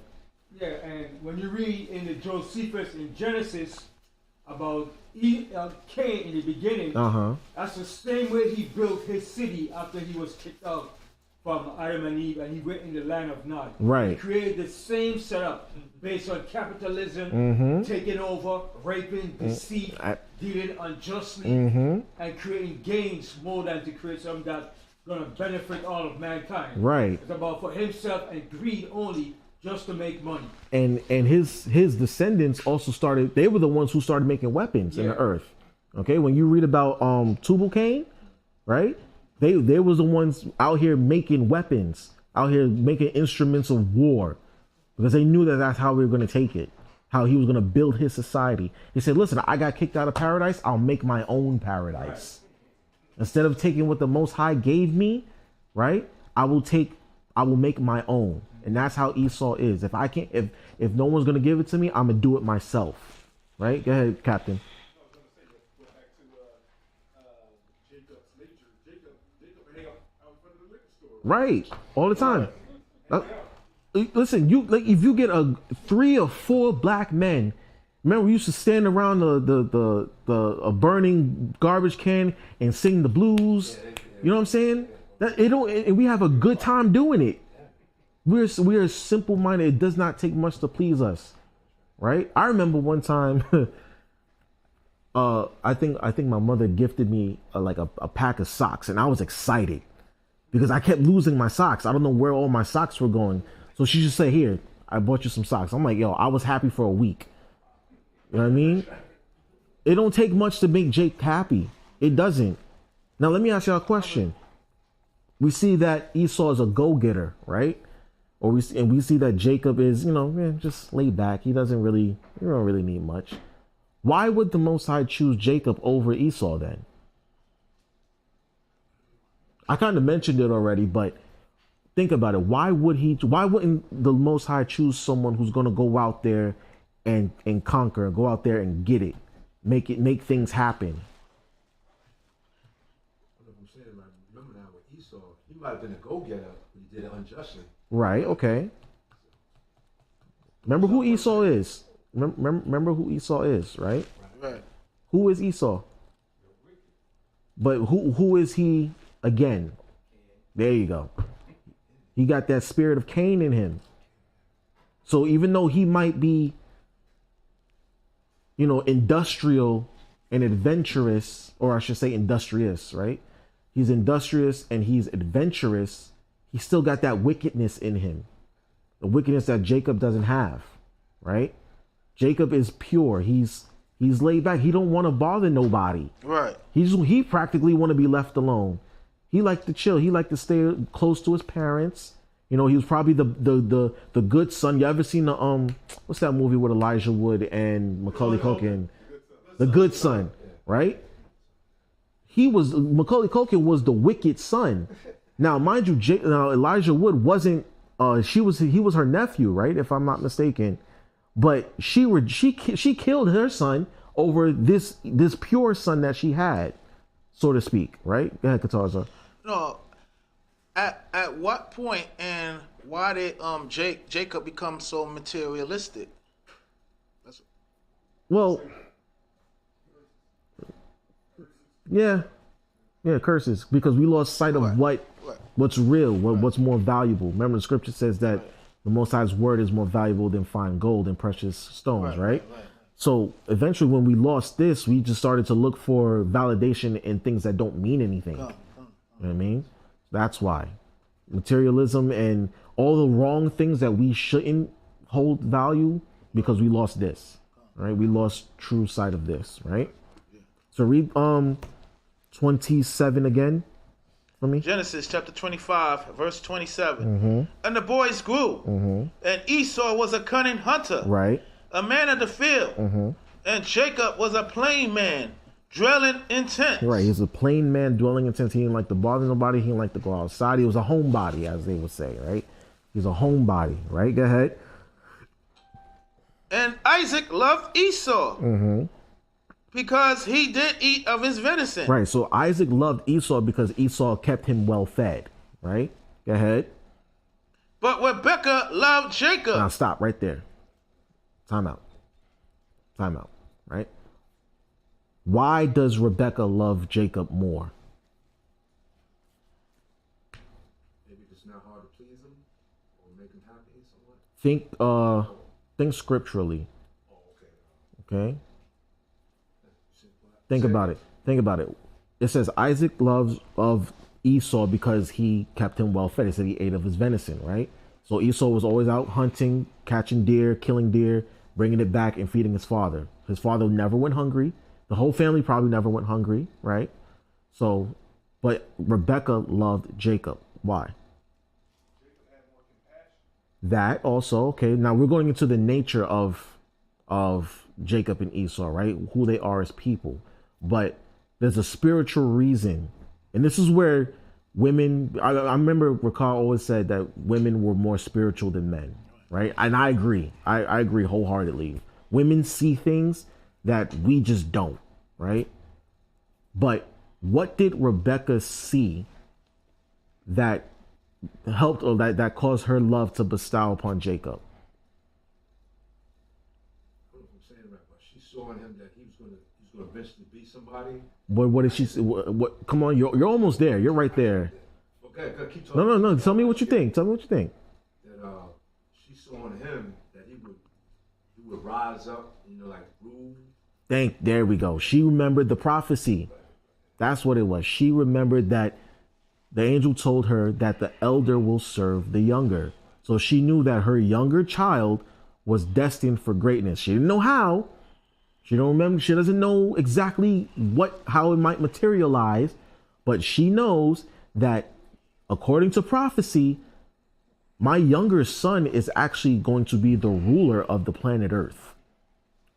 Yeah, and when you read in the Josephus in Genesis about Cain in the beginning, that's the same way he built his city after he was kicked out from Adam and Eve, and he went in the land of Nod. Right. He created the same setup based on capitalism, taking over, raping, deceit, dealing unjustly, and creating gains more than to create something that's going to benefit all of mankind. Right. It's about for himself and greed only, just to make money. And his descendants also started. They were the ones who started making weapons in the earth. Okay, when you read about Tubal-Cain, right? They was the ones out here making weapons, out here making instruments of war, because they knew that that's how we were going to take it, how he was going to build his society. He said, listen, I got kicked out of paradise. I'll make my own paradise. Right. Instead of taking what the Most High gave me, right? I will make my own. And that's how Esau is. If I can't, if no one's going to give it to me, I'm going to do it myself. Right? Go ahead, Captain. Right, all the time. Listen, if you get 3 or 4 black men, remember we used to stand around a burning garbage can and sing the blues. You know what I'm saying? And we have a good time doing it. We're simple minded. It does not take much to please us, right? I remember one time. I think my mother gifted me a pack of socks, and I was excited. Because I kept losing my socks. I don't know where all my socks were going. So she just said, here, I bought you some socks. I'm like, yo, I was happy for a week. You know what I mean? It don't take much to make Jake happy. It doesn't. Now, let me ask y'all a question. We see that Esau is a go-getter, right? We see that Jacob is, just laid back. He don't really need much. Why would the Most High choose Jacob over Esau then? I kind of mentioned it already, but think about it. Why wouldn't the Most High choose someone who's going to go out there and conquer, go out there and get it, make things happen? I'm saying, like, remember now with Esau, he might have been a go-getter, but he did it unjustly. Right. Okay. Remember who Esau is. Remember who Esau is, right? Right. Who is Esau? But who is he? Again, there you go. He got that spirit of Cain in him. So even though he might be, industrial and adventurous, or I should say industrious, right? He's industrious and he's adventurous. He still got that wickedness in him. The wickedness that Jacob doesn't have, right? Jacob is pure. He's laid back. He don't want to bother nobody. Right. He practically want to be left alone. He liked to chill. He liked to stay close to his parents. He was probably the good son. You ever seen the what's that movie with Elijah Wood and Macaulay Culkin? The Good Son, right? Macaulay Culkin was the wicked son. Now, mind you, Elijah Wood wasn't. He was her nephew, right? If I'm not mistaken. But she killed her son over this pure son that she had, so to speak, right? Go ahead, Katarza. No. At what point and why did Jacob become so materialistic? Well, yeah, curses, because we lost sight of what's real, what's more valuable. Remember, the scripture says that the Most High's word is more valuable than fine gold and precious stones, right? So eventually, when we lost this, we just started to look for validation in things that don't mean anything. You know what I mean? That's why materialism and all the wrong things that we shouldn't hold value, because we lost this, right? We lost true sight of this, right? So read 27 again for me. Genesis chapter 25, verse 27. And the boys grew, and Esau was a cunning hunter, Right. a man of the field, and Jacob was a plain man, dwelling in tents. Right. He's a plain man dwelling in tents. He didn't like to bother nobody. He didn't like to go outside. He was a homebody, as they would say, right? He's a homebody, right? Go ahead. And Isaac loved Esau because he did eat of his venison. Right. So Isaac loved Esau because Esau kept him well fed, right? Go ahead. But Rebekah loved Jacob. Now stop right there. Time out, right? Why does Rebekah love Jacob more? Maybe it's not hard to please him or make him happy somewhat. Think scripturally. Oh, okay. Okay? Think about it. It says Isaac loves of Esau because he kept him well fed. It said he ate of his venison, right? So Esau was always out hunting, catching deer, killing deer, bringing it back and feeding his father. His father never went hungry. The whole family probably never went hungry, right? So, but Rebekah loved Jacob. Why? That also, okay. Now we're going into the nature of Jacob and Esau, right? Who they are as people. But there's a spiritual reason. And this is where women, I remember Rakar always said that women were more spiritual than men, right? And I agree. I agree wholeheartedly. Women see things that we just don't, right? But what did Rebekah see that helped, or that caused her love to bestow upon Jacob? I'm saying right, but she saw in him that he was gonna eventually be somebody. What did she see? What? Come on, you're almost there. You're right there. Okay, keep talking. No. Tell me what you think. That she saw in him that he would rise up, like rule. There we go. She remembered the prophecy. That's what it was. She remembered that the angel told her that the elder will serve the younger. So she knew that her younger child was destined for greatness. She didn't know how. She don't remember. She doesn't know exactly how it might materialize, but she knows that according to prophecy, my younger son is actually going to be the ruler of the planet Earth.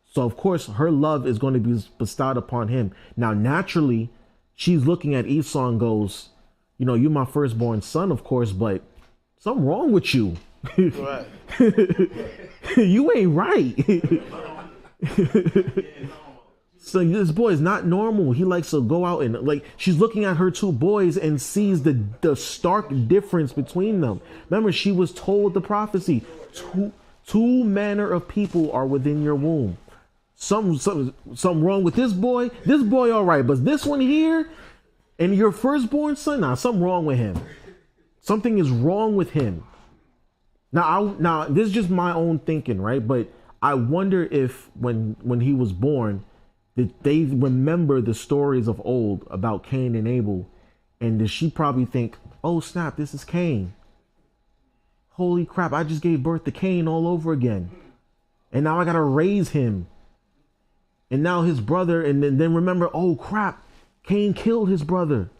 So of course her love is going to be bestowed upon him. Now, naturally, she's looking at Esau and goes, you're my firstborn son, of course, but something wrong with you. Right. You ain't right. So this boy is not normal. He likes to go out and she's looking at her two boys and sees the stark difference between them. Remember, she was told the prophecy, two manner of people are within your womb. Something wrong with this boy. This boy all right, but this one here and your firstborn son, something wrong with him. Something is wrong with him. Now this is just my own thinking, right? But I wonder if when he was born, did they remember the stories of old about Cain and Abel? And did she probably think, oh snap, this is Cain. Holy crap, I just gave birth to Cain all over again. And now I gotta raise him. And now his brother, and then remember, oh crap, Cain killed his brother.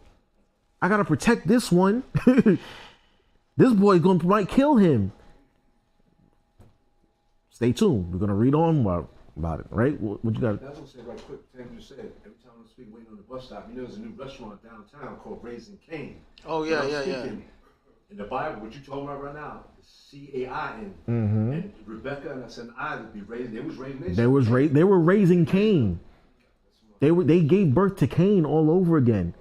I gotta protect this one. This boy might kill him. Stay tuned. We're gonna read on. Well, about it, right? What you got? That's what I'm saying right quick. Sam just said, every time I'm speaking, waiting on the bus stop, there's a new restaurant downtown called Raising Cane. Oh, yeah, yeah. In the Bible, what you talking about right now, is C-A-I-N. And Rebecca and I said, Isaac be raised. They was raising. They were raising Cain. They gave birth to Cain all over again.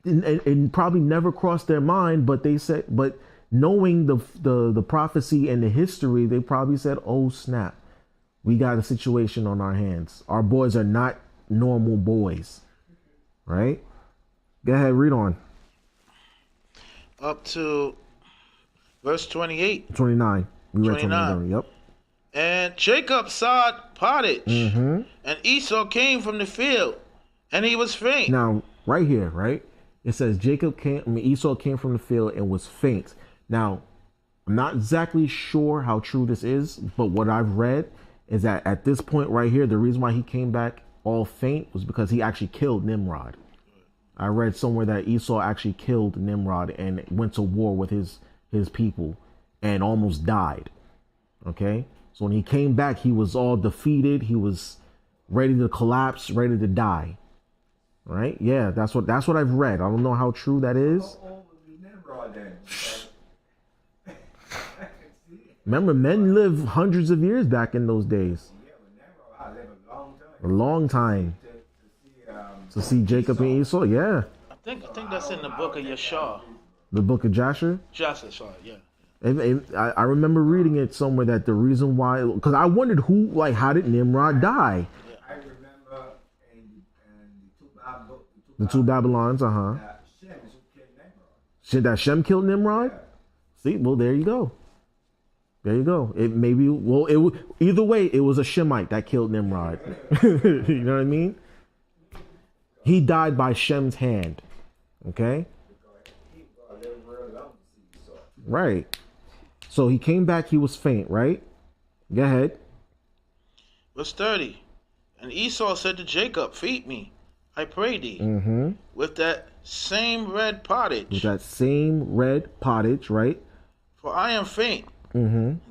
And probably never crossed their mind, but they said, but knowing the prophecy and the history, they probably said, "Oh snap, we got a situation on our hands. Our boys are not normal boys." Right? Go ahead, read on. Up to verse 28. 29. We read 29. Yep. And Jacob sowed pottage, and Esau came from the field, and he was faint. Now, right here, right? It says Esau came from the field and was faint. Now, I'm not exactly sure how true this is, but what I've read is that at this point right here, the reason why he came back all faint was because he actually killed Nimrod. I read somewhere that Esau actually killed Nimrod and went to war with his people and almost died. Okay? So when he came back, he was all defeated. He was ready to collapse, ready to die. Right? Yeah, that's what I've read. I don't know how true that is. Remember, men lived hundreds of years back in those days. A long time. To see Jacob and Esau, yeah. I think that's in the book of Yashar. The book of Jasher? Jasher, sorry, yeah. I remember reading it somewhere that the reason why, because I wondered how did Nimrod die? I remember in The two Babylons, that Shem killed Nimrod? See, well, there you go. There you go. Either way, it was a Shemite that killed Nimrod. You know what I mean? He died by Shem's hand. Okay? Right. So he came back, he was faint, right? Go ahead. Verse 30. And Esau said to Jacob, feed me, I pray thee, with that same red pottage. With that same red pottage, right? For I am faint.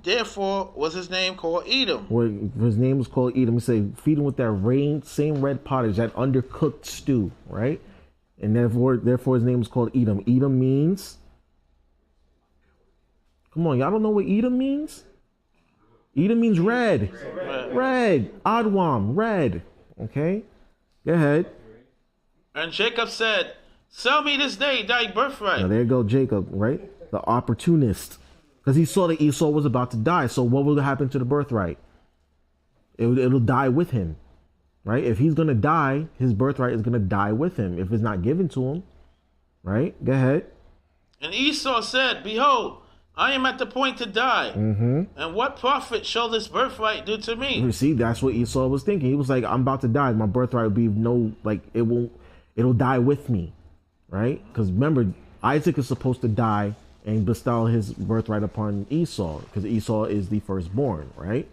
Therefore was his name called Edom. Well, his name was called Edom. He said, feed him with that same red pottage, that undercooked stew, right? And therefore his name was called Edom. Edom means, come on, y'all don't know what Edom means? Edom means red. Red. Adwam, red. Okay? Go ahead. And Jacob said, sell me this day thy birthright. Now there you go, Jacob, right? The opportunist. Because he saw that Esau was about to die. So what will happen to the birthright? It'll die with him. Right? If he's going to die, his birthright is going to die with him. If it's not given to him. Right? Go ahead. And Esau said, behold, I am at the point to die. And what profit shall this birthright do to me? You see, that's what Esau was thinking. He was like, I'm about to die. My birthright will be it'll die with me. Right? Because remember, Isaac is supposed to die and bestow his birthright upon Esau, because Esau is the firstborn, right?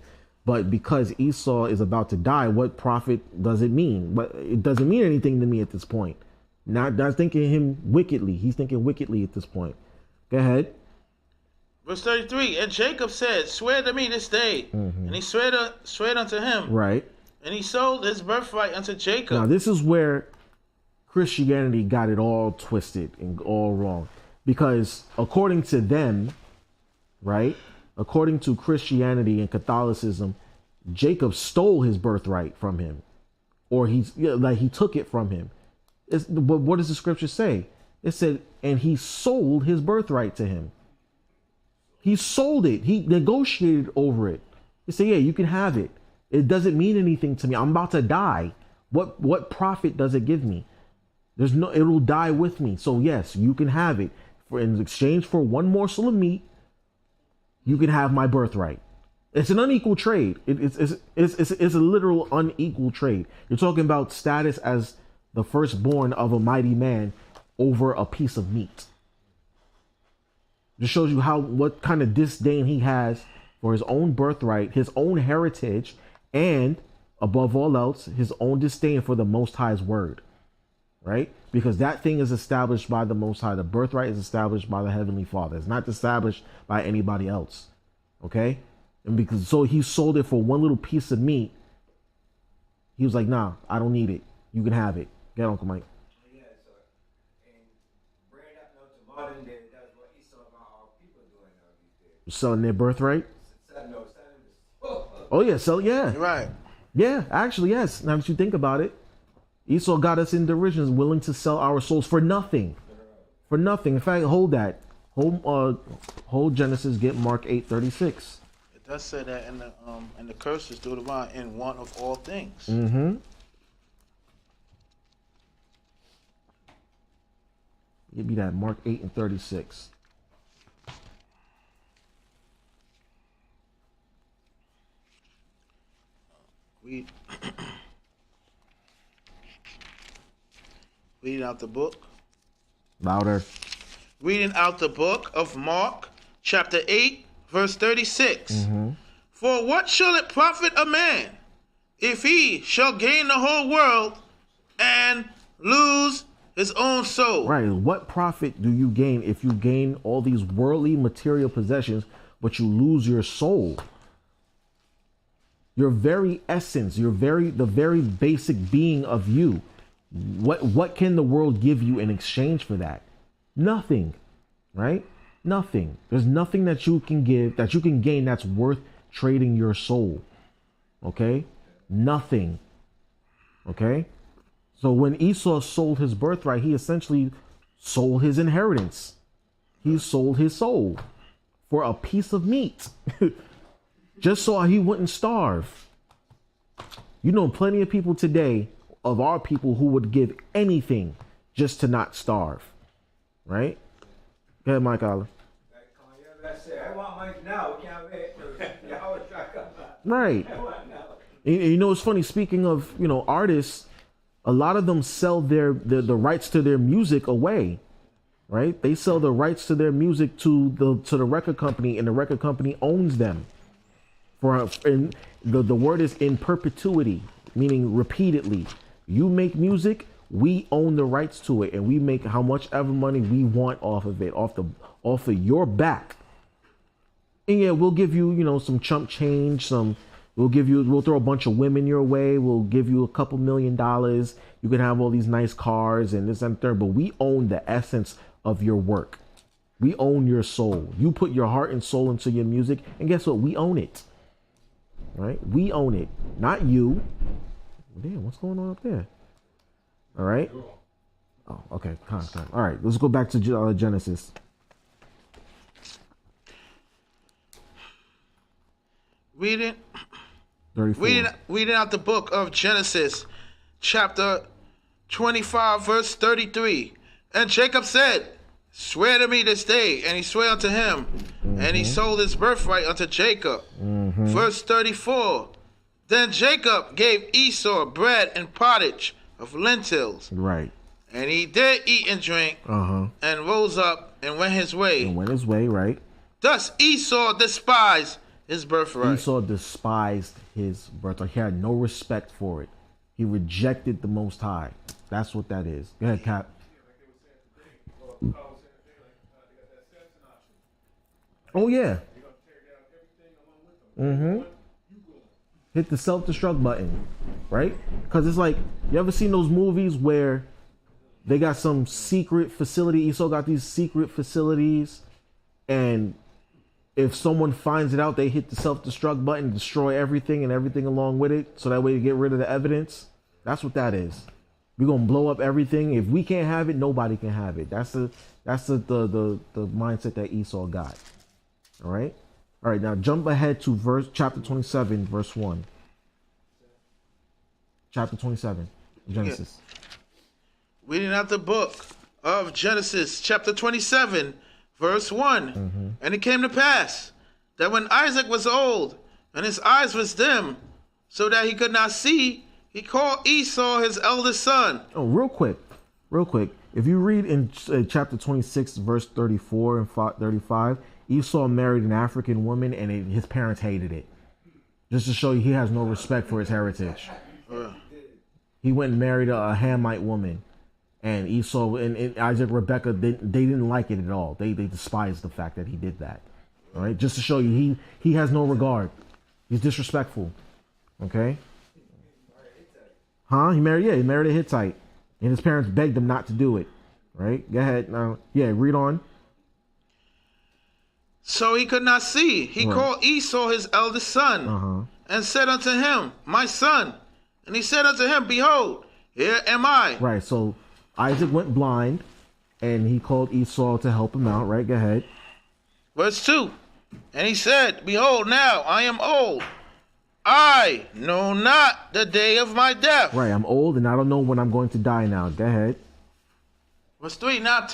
But because Esau is about to die, what profit does it mean? But it doesn't mean anything to me at this point. Not thinking him wickedly. He's thinking wickedly at this point. Go ahead. Verse 33, and Jacob said, swear to me this day. And he swore unto him. Right. And he sold his birthright unto Jacob. Now this is where Christianity got it all twisted and all wrong. Because according to them, right, according to Christianity and Catholicism, Jacob stole his birthright from him, or he took it from him. But what does the scripture say? It said, and he sold his birthright to him. He sold it. He negotiated over it. He said, yeah, you can have it. It doesn't mean anything to me. I'm about to die. What profit does it give me? It'll die with me. So yes, you can have it. In exchange for one morsel of meat, you can have my birthright. It's an unequal trade. It's a literal unequal trade. You're talking about status as the firstborn of a mighty man over a piece of meat. Just shows you what kind of disdain he has for his own birthright, his own heritage, and above all else, his own disdain for the Most High's word. Right? Because that thing is established by the Most High. The birthright is established by the Heavenly Father. It's not established by anybody else. Okay? And because so he sold it for one little piece of meat. He was like, nah, I don't need it. You can have it. Get Uncle Mike. Yeah, so, and bring it up now to modern day, that's what Esau about our people doing now these days. Selling their birthright. No, selling this. Oh yeah, sell yeah. Right. Yeah, actually, yes. Now that you think about it, Esau got us in derision, willing to sell our souls for nothing. For nothing. In fact, hold that. Hold Genesis, get Mark 8:36. It does say that in the curses do divine in want of all things. Mm-hmm. Give me that Mark 8:36. Reading out the book. Louder. Reading out the book of Mark, chapter 8, verse 36. Mm-hmm. For what shall it profit a man if he shall gain the whole world and lose his own soul? Right. What profit do you gain if you gain all these worldly material possessions, but you lose your soul? Your very essence, the very basic being of you. What can the world give you in exchange for that? Nothing, right? Nothing. There's nothing that you can give, that you can gain that's worth trading your soul. Okay? Nothing. Okay? So when Esau sold his birthright, he essentially sold his inheritance. He sold his soul for a piece of meat. Just so he wouldn't starve. You know plenty of people today, of our people, who would give anything just to not starve. Right? Go ahead, Mike Allen. I want mine now. Can't wait. Right. You know, it's funny, speaking of, artists, a lot of them sell the rights to their music away. Right? They sell the rights to their music to the record company, and the record company owns them. And the word is in perpetuity, meaning repeatedly. You make music, we own the rights to it, and we make how much ever money we want off of it, off of your back. And yeah, we'll give you, some chump change, we'll throw a bunch of women your way, we'll give you a couple $1 million. You can have all these nice cars and this and third, but we own the essence of your work. We own your soul. You put your heart and soul into your music, and guess what? We own it. Right? We own it, not you. Damn, what's going on up there? All right. Oh, okay. Time. All right, let's go back to Genesis. Reading 34. Reading out the book of Genesis, chapter 25, verse 33. And Jacob said, swear to me this day. And he swore unto him. And he sold his birthright unto Jacob. Verse 34. Then Jacob gave Esau bread and pottage of lentils. Right. And he did eat and drink. And rose up and went his way. Right. Thus Esau despised his birthright. Esau despised his birthright. He had no respect for it. He rejected the Most High. That's what that is. Go ahead, Cap. Oh yeah. Hit the self-destruct button, right? Because it's like, you ever seen those movies where they got some secret facility? Esau got these secret facilities, and if someone finds it out, they hit the self-destruct button, destroy everything and everything along with it, so that way you get rid of the evidence. That's what that is. We're gonna blow up everything. If we can't have it, nobody can have it. That's the mindset that Esau got. All right. All right, now jump ahead to chapter 27, verse 1. Chapter 27, Genesis. Reading out the book of Genesis, chapter 27, verse 1. And it came to pass that when Isaac was old and his eyes was dim, so that he could not see, he called Esau his eldest son. Oh, real quick. If you read in chapter 26, verse 34 and 35, Esau married an African woman, and his parents hated it. Just to show you he has no respect for his heritage. He went and married a Hamite woman, and Esau and Isaac, Rebecca, they didn't like it at all. They despised the fact that he did that. All right, just to show you, he has no regard. He's disrespectful. Okay. Huh? He married a Hittite, and his parents begged him not to do it. Right? Go ahead now. Yeah, read on. So he could not see. He called Esau his eldest son, and said unto him, My son. And he said unto him, Behold, here am I. Right. So Isaac went blind, and he called Esau to help him out. Right? Go ahead. Verse 2. And he said, Behold, now I am old. I know not the day of my death. Right. I'm old, and I don't know when I'm going to die now. Go ahead. Verse 3. Now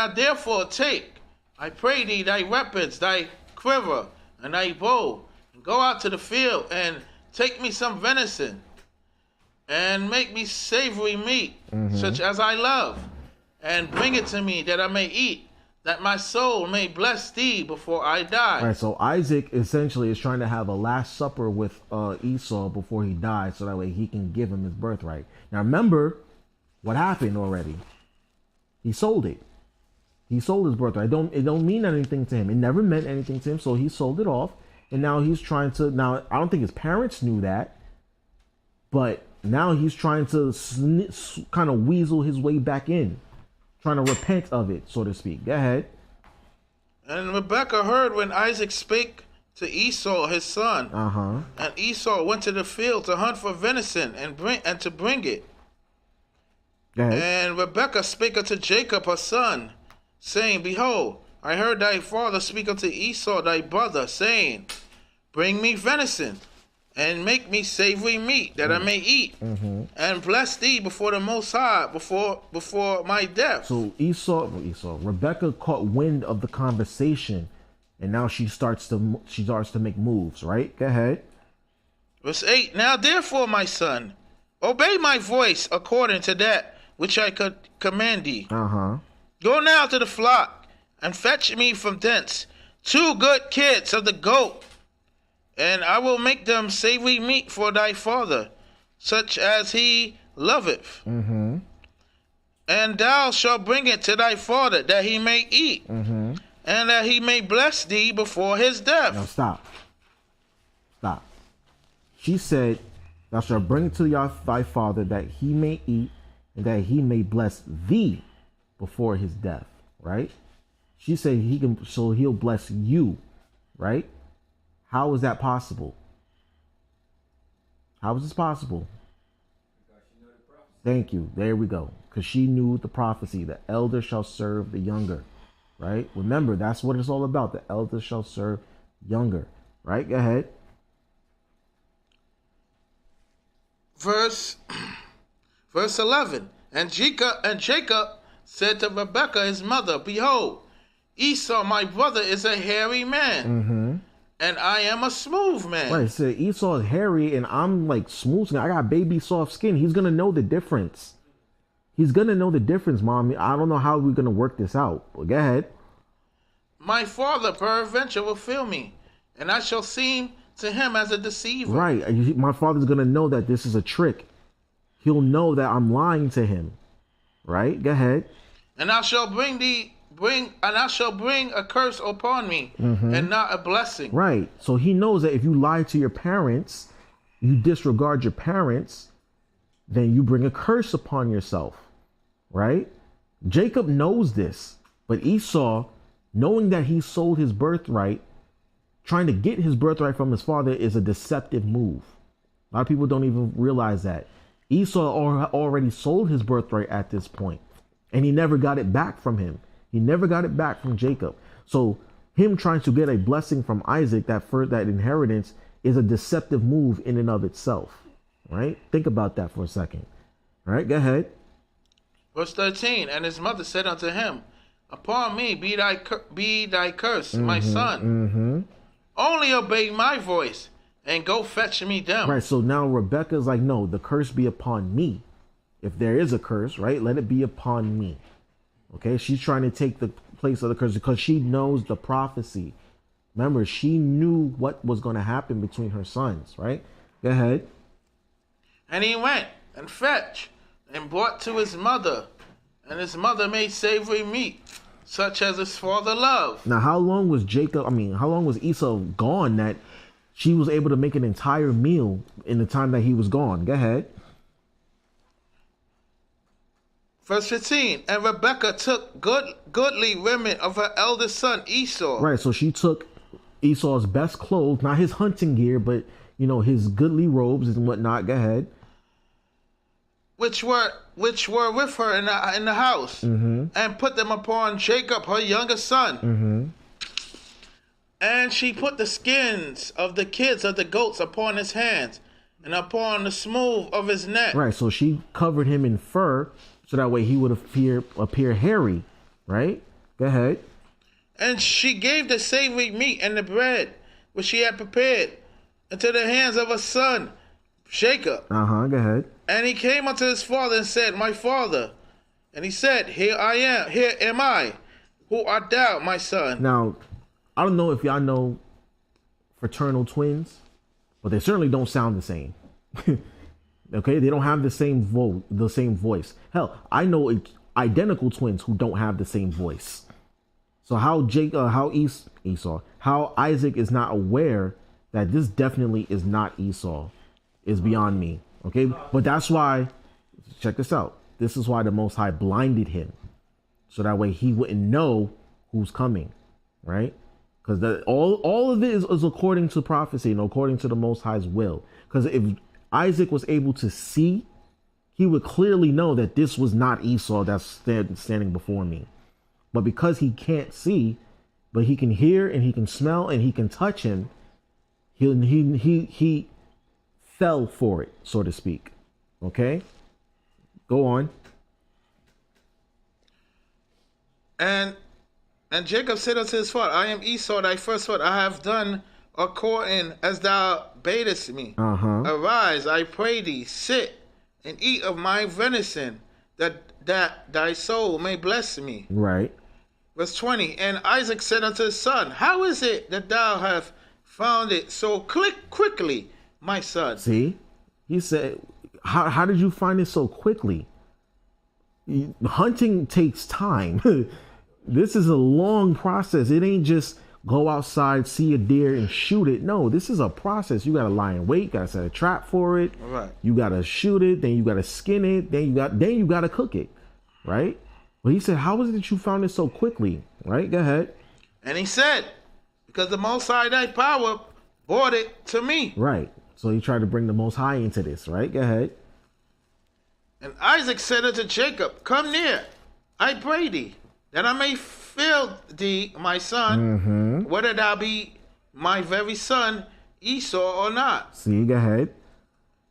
therefore take, I pray thee, thy weapons, thy quiver, and thy bow, and go out to the field, and take me some venison, and make me savory meat, such as I love, and bring it to me that I may eat, that my soul may bless thee before I die. Right, so Isaac essentially is trying to have a last supper with Esau before he dies, so that way he can give him his birthright. Now remember what happened already. He sold it. He sold his birthright. It don't mean anything to him. It never meant anything to him, so he sold it off. And now he's trying to, now I don't think his parents knew that, but now he's trying to kind of weasel his way back in, trying to repent of it, so to speak. Go ahead. And Rebekah heard when Isaac spake to Esau his son. And Esau went to the field to hunt for venison and to bring it. Go ahead. And Rebekah spake unto Jacob her son, saying, Behold, I heard thy father speak unto Esau thy brother, saying, Bring me venison, and make me savory meat, that I may eat, and bless thee before the Most High, before my death. So Rebecca caught wind of the conversation, and now she starts to make moves. Right? Go ahead. Verse 8. Now therefore, my son, obey my voice according to that which I could command thee. Go now to the flock, and fetch me from thence 2 good kids of the goat, and I will make them savory meat for thy father, such as he loveth. And thou shalt bring it to thy father, that he may eat, and that he may bless thee before his death. Now stop. She said, thou shalt bring it to thy father, that he may eat, and that he may bless thee before his death. Right? She said he'll bless you. Right? How is that possible? How is this possible? Thank you. There we go. Because she knew the prophecy. The elder shall serve the younger. Right? Remember, that's what it's all about. The elder shall serve younger. Right? Go ahead. Verse 11. And Jacob said to Rebekah his mother, Behold, Esau my brother is a hairy man, and I am a smooth man. Right, so Esau is hairy and I'm like smooth skin. I got baby soft skin. He's gonna know the difference. Mom. I don't know how we're gonna work this out. But go ahead. My father peradventure will feel me, and I shall seem to him as a deceiver. Right. My father's gonna know that this is a trick. He'll know that I'm lying to him. Right? Go ahead. And I shall bring a curse upon me, and not a blessing. Right. So he knows that if you lie to your parents, you disregard your parents, then you bring a curse upon yourself. Right? Jacob knows this, but Esau, knowing that he sold his birthright, trying to get his birthright from his father, is a deceptive move. A lot of people don't even realize that. Esau already sold his birthright at this point, and he never got it back from him. He never got it back from Jacob. So him trying to get a blessing from Isaac, that inheritance, is a deceptive move in and of itself. Right? Think about that for a second. All right, go ahead. Verse 13. And his mother said unto him, Upon me be thy curse, my son. Only obey my voice, and go fetch me them. Right, so now Rebecca's like, no, the curse be upon me. If there is a curse, right, let it be upon me. Okay, she's trying to take the place of the curse because she knows the prophecy. Remember, she knew what was going to happen between her sons, right? Go ahead. And he went and fetched and brought to his mother, and his mother made savory meat such as his father loved. Now, how long was how long was Esau gone that she was able to make an entire meal in the time that he was gone? Go ahead. Verse 15, and Rebekah took goodly women of her eldest son Esau. Right, so she took Esau's best clothes, not his hunting gear, but, his goodly robes and whatnot. Go ahead. Which were with her in the house, and put them upon Jacob, her youngest son. And she put the skins of the kids of the goats upon his hands, and upon the smooth of his neck. Right, so she covered him in fur, so that way he would appear hairy, right? Go ahead. And she gave the savory meat and the bread which she had prepared into the hands of her son Jacob. Go ahead. And he came unto his father and said, my father. And he said, here am I. Who art thou, my son? Now, I don't know if y'all know fraternal twins, but they certainly don't sound the same. Okay, they don't have the same voice. Hell, I know identical twins who don't have the same voice. So how Isaac is not aware that this definitely is not Esau is beyond me. Okay, but that's why, check this out. This is why the Most High blinded him, so that way he wouldn't know who's coming, right? Because all of it is according to prophecy and according to the Most High's will. Because if Isaac was able to see, he would clearly know that this was not Esau that's standing before me. But because he can't see, but he can hear and he can smell and he can touch him, he fell for it, so to speak. Okay? Go on. And Jacob said unto his father, I am Esau, thy firstborn. I have done according as thou badest me. Arise, I pray thee, sit and eat of my venison, that thy soul may bless me. Right. Verse 20, and Isaac said unto his son, how is it that thou hast found it so quickly, my son? See, he said, how did you find it so quickly? Hunting takes time. This is a long process. It ain't just go outside, see a deer and shoot it. No, this is a process. You got to lie in wait, got to set a trap for it. Right. You got to shoot it, then you got to skin it, then you got to cook it, right? But he said, how is it that you found it so quickly? Right? Go ahead. And he said, because the Most High thy power brought it to me. Right. So he tried to bring the Most High into this, right? Go ahead. And Isaac said unto Jacob, come near, I pray thee, that I may feel thee, my son, whether thou be my very son Esau or not. See, go ahead.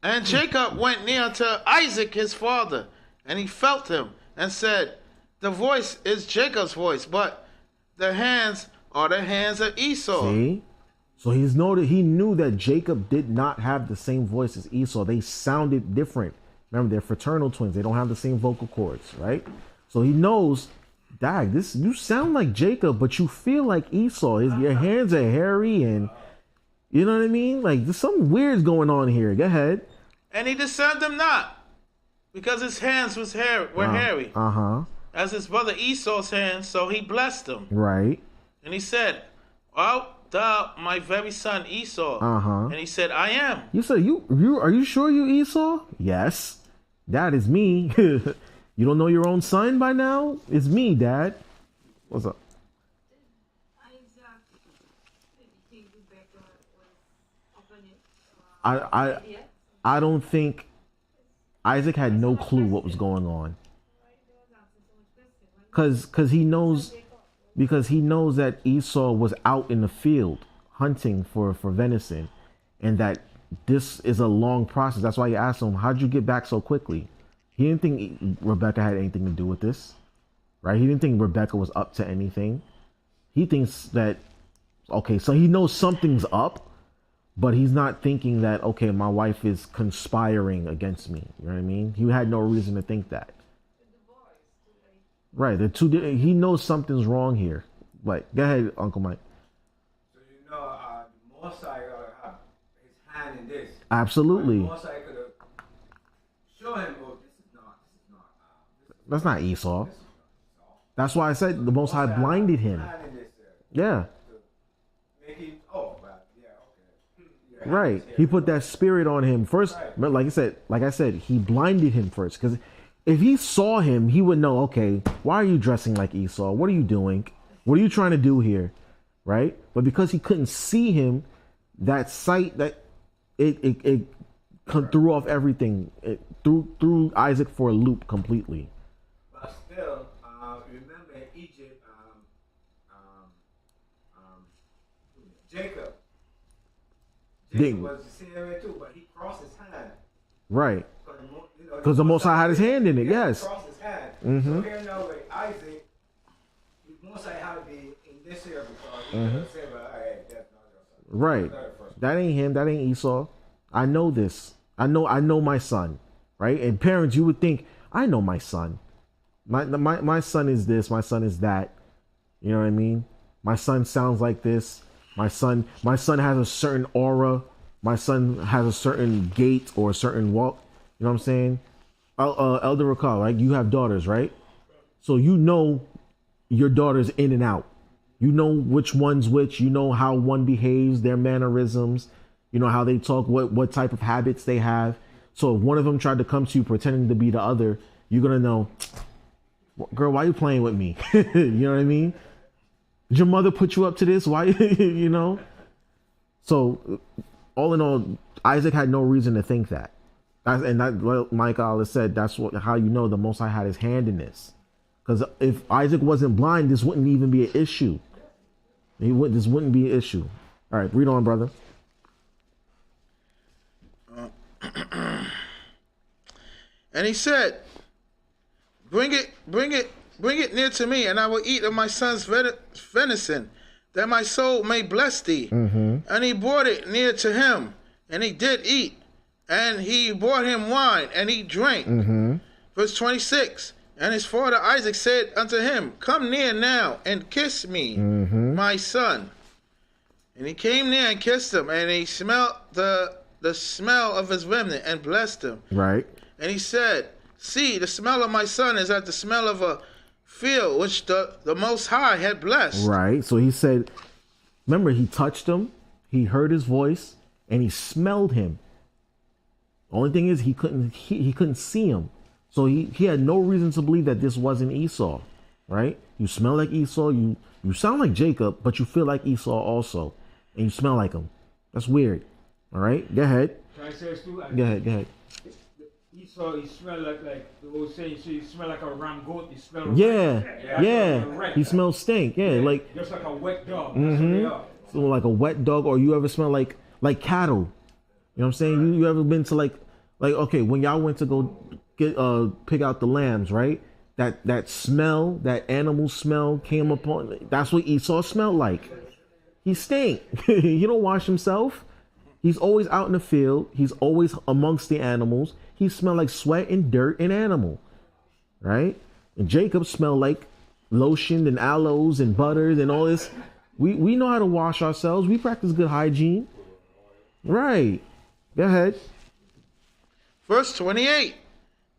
And Jacob went near to Isaac his father, and he felt him, and said, the voice is Jacob's voice, but the hands are the hands of Esau. See? So he knew that Jacob did not have the same voice as Esau. They sounded different. Remember, they're fraternal twins. They don't have the same vocal cords, right? So he knows, Dag, you sound like Jacob, but you feel like Esau. Your hands are hairy and, you know what I mean? Like, there's something weird going on here. Go ahead. And he discerned him not, because his hands were hairy. As his brother Esau's hands, so he blessed him. Right. And he said, art thou my very son Esau? And he said, I am. You said, are you sure you Esau? Yes. That is me. You don't know your own son by now? It's me, Dad. What's up? I don't think Isaac had no clue what was going on. Because he knows that Esau was out in the field hunting for venison, and that this is a long process. That's why he asked him, how'd you get back so quickly? He didn't think Rebecca had anything to do with this, right? He didn't think Rebecca was up to anything. He thinks that, okay, so he knows something's up, but he's not thinking that, okay, my wife is conspiring against me. You know what I mean? He had no reason to think that. Right, he knows something's wrong here. But go ahead, Uncle Mike. So the Most High have his hand in this. Absolutely. The Most High could have shown him, oh, this is not. That's not Esau. That's why I said the Most High blinded him. Yeah. Right. He put that spirit on him first. But like I said, he blinded him first. Because if he saw him, he would know, okay, why are you dressing like Esau? What are you doing? What are you trying to do here? Right? But because he couldn't see him, that sight, that it threw off everything. It threw Isaac for a loop completely. But still, remember in Egypt, Jacob was the same way too, but he crossed his hand. Right. Because the Most High had his hand in it, yes. He crossed his hand. Mm-hmm. So here now with Isaac, the Most High had to be in this here because he could say, well, hey, that's not your son. Right. That ain't him. That ain't Esau. I know this. I know my son. Right? And parents, you would think, I know my son. My son is this. My son is that. You know what I mean? My son sounds like this. My son has a certain aura. My son has a certain gait or a certain walk. You know what I'm saying? Elder Rakal, right? You have daughters, right? So you know your daughter's in and out. You know which one's which. You know how one behaves, their mannerisms. You know how they talk, what type of habits they have. So if one of them tried to come to you pretending to be the other, you're going to know, girl, why are you playing with me? You know what I mean? Did your mother put you up to this? Why, you know? So all in all, Isaac had no reason to think that. And that, like Mike Allah said, that's how you know the Most High had his hand in this. Because if Isaac wasn't blind, this wouldn't even be an issue. This wouldn't be an issue. All right, read on, brother. And he said, bring it near to me, and I will eat of my son's venison, that my soul may bless thee. Mm-hmm. And he brought it near to him, and he did eat. And he brought him wine, and he drank. Mm-hmm. Verse 26. And his father Isaac said unto him, come near now, and kiss me, my son. And he came near and kissed him, and he smelled the smell of his remnant, and blessed him. Right. And he said, see, the smell of my son is at the smell of a field which the Most High had blessed. Right. So he said, remember, he touched him, he heard his voice, and he smelled him. Only thing is he couldn't see him. So he had no reason to believe that this wasn't Esau. Right? You smell like Esau, you sound like Jacob, but you feel like Esau also. And you smell like him. That's weird. All right, go ahead. Can I say this too? Go ahead. Esau, he smelled like the old saying, so he smelled like a ram goat. He smelled yeah. He smells stink. Yeah, like just like a wet dog. Mm-hmm. That's what they are. So like a wet dog, or you ever smell like cattle? You know what I'm saying? You ever been to like okay, when y'all went to go get pick out the lambs, right? That smell, that animal smell came upon. That's what Esau smelled like. He stink. He don't wash himself. He's always out in the field. He's always amongst the animals. He smelled like sweat and dirt and animal, right? And Jacob smelled like lotion and aloes and butters and all this. We know how to wash ourselves. We practice good hygiene. Right. Go ahead. Verse 28.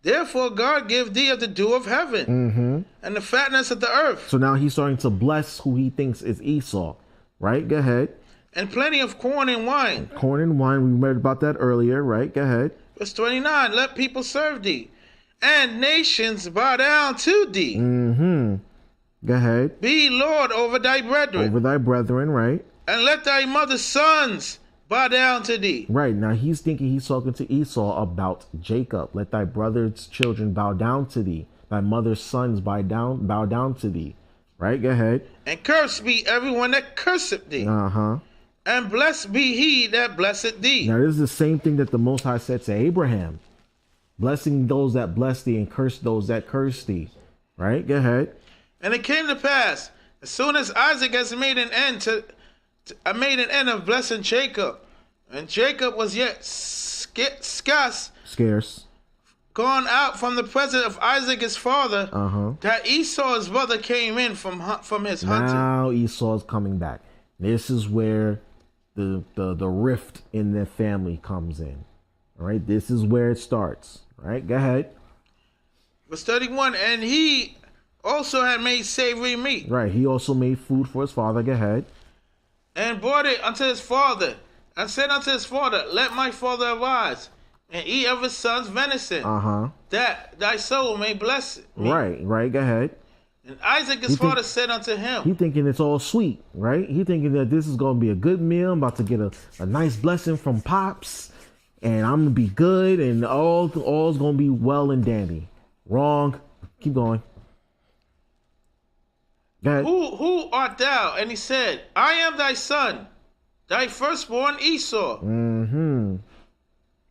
Therefore God give thee of the dew of heaven and the fatness of the earth. So now he's starting to bless who he thinks is Esau. Right? Go ahead. And plenty of corn and wine. Corn and wine. We read about that earlier. Right? Go ahead. Verse 29. Let people serve thee, and nations bow down to thee. Go ahead. Be Lord over thy brethren. Over thy brethren, right? And let thy mother's sons bow down to thee. Right. Now he's thinking he's talking to Esau about Jacob. Let thy brother's children bow down to thee. Thy mother's sons bow down to thee. Right? Go ahead. And cursed be everyone that curseth thee. And blessed be he that blesseth thee. Now this is the same thing that the Most High said to Abraham. Blessing those that bless thee and curse those that curse thee. Right? Go ahead. And it came to pass, as soon as Isaac has made an end of blessing Jacob, and Jacob was yet scarce gone out from the presence of Isaac his father, that Esau his brother came in from his hunting. Now Esau's coming back. This is where the rift in their family comes in. All right, this is where it starts. All right, go ahead. Verse 31, and he also had made savory meat, Right. He also made food for his father. Go ahead. and brought it unto his father, and said unto his father, Let my father arise, and eat of his son's venison, that thy soul may bless me. Right. Go ahead. And Isaac his father said unto him, He thinking it's all sweet, right? He thinking that this is going to be a good meal. I'm about to get a nice blessing from Pops, and I'm going to be good, and all's going to be well and dandy. Wrong. Keep going. Go ahead. Who art thou? And he said, I am thy son, thy firstborn Esau. Go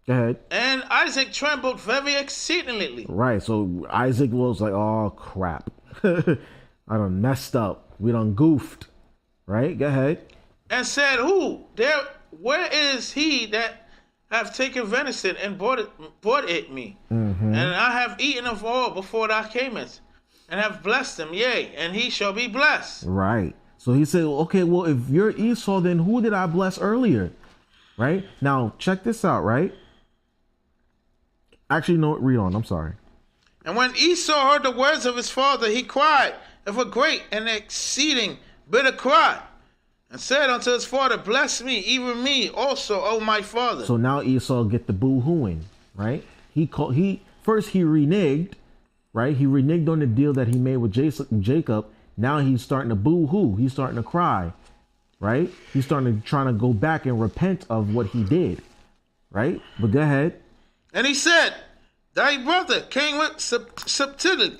ahead. And Isaac trembled very exceedingly. Right. So Isaac was like, oh, crap. I done messed up. We done goofed. Right? Go ahead. And said, where is he that have taken venison and brought it me? And I have eaten of all before thou camest, and have blessed him, yea, and he shall be blessed. Right. So he said, okay, well, if you're Esau, then who did I bless earlier? Right? Now, check this out, right? Actually, no, read on. I'm sorry. And when Esau heard the words of his father, he cried with a great and exceeding bitter cry, and said unto his father, Bless me, even me also, O my father. So now Esau get the boo-hooing, right? He reneged, right? He reneged on the deal that he made with Jacob. Now he's starting to boo-hoo. He's starting to cry, right? He's trying to go back and repent of what he did, right? But go ahead. And he said, Thy brother came with subtlety,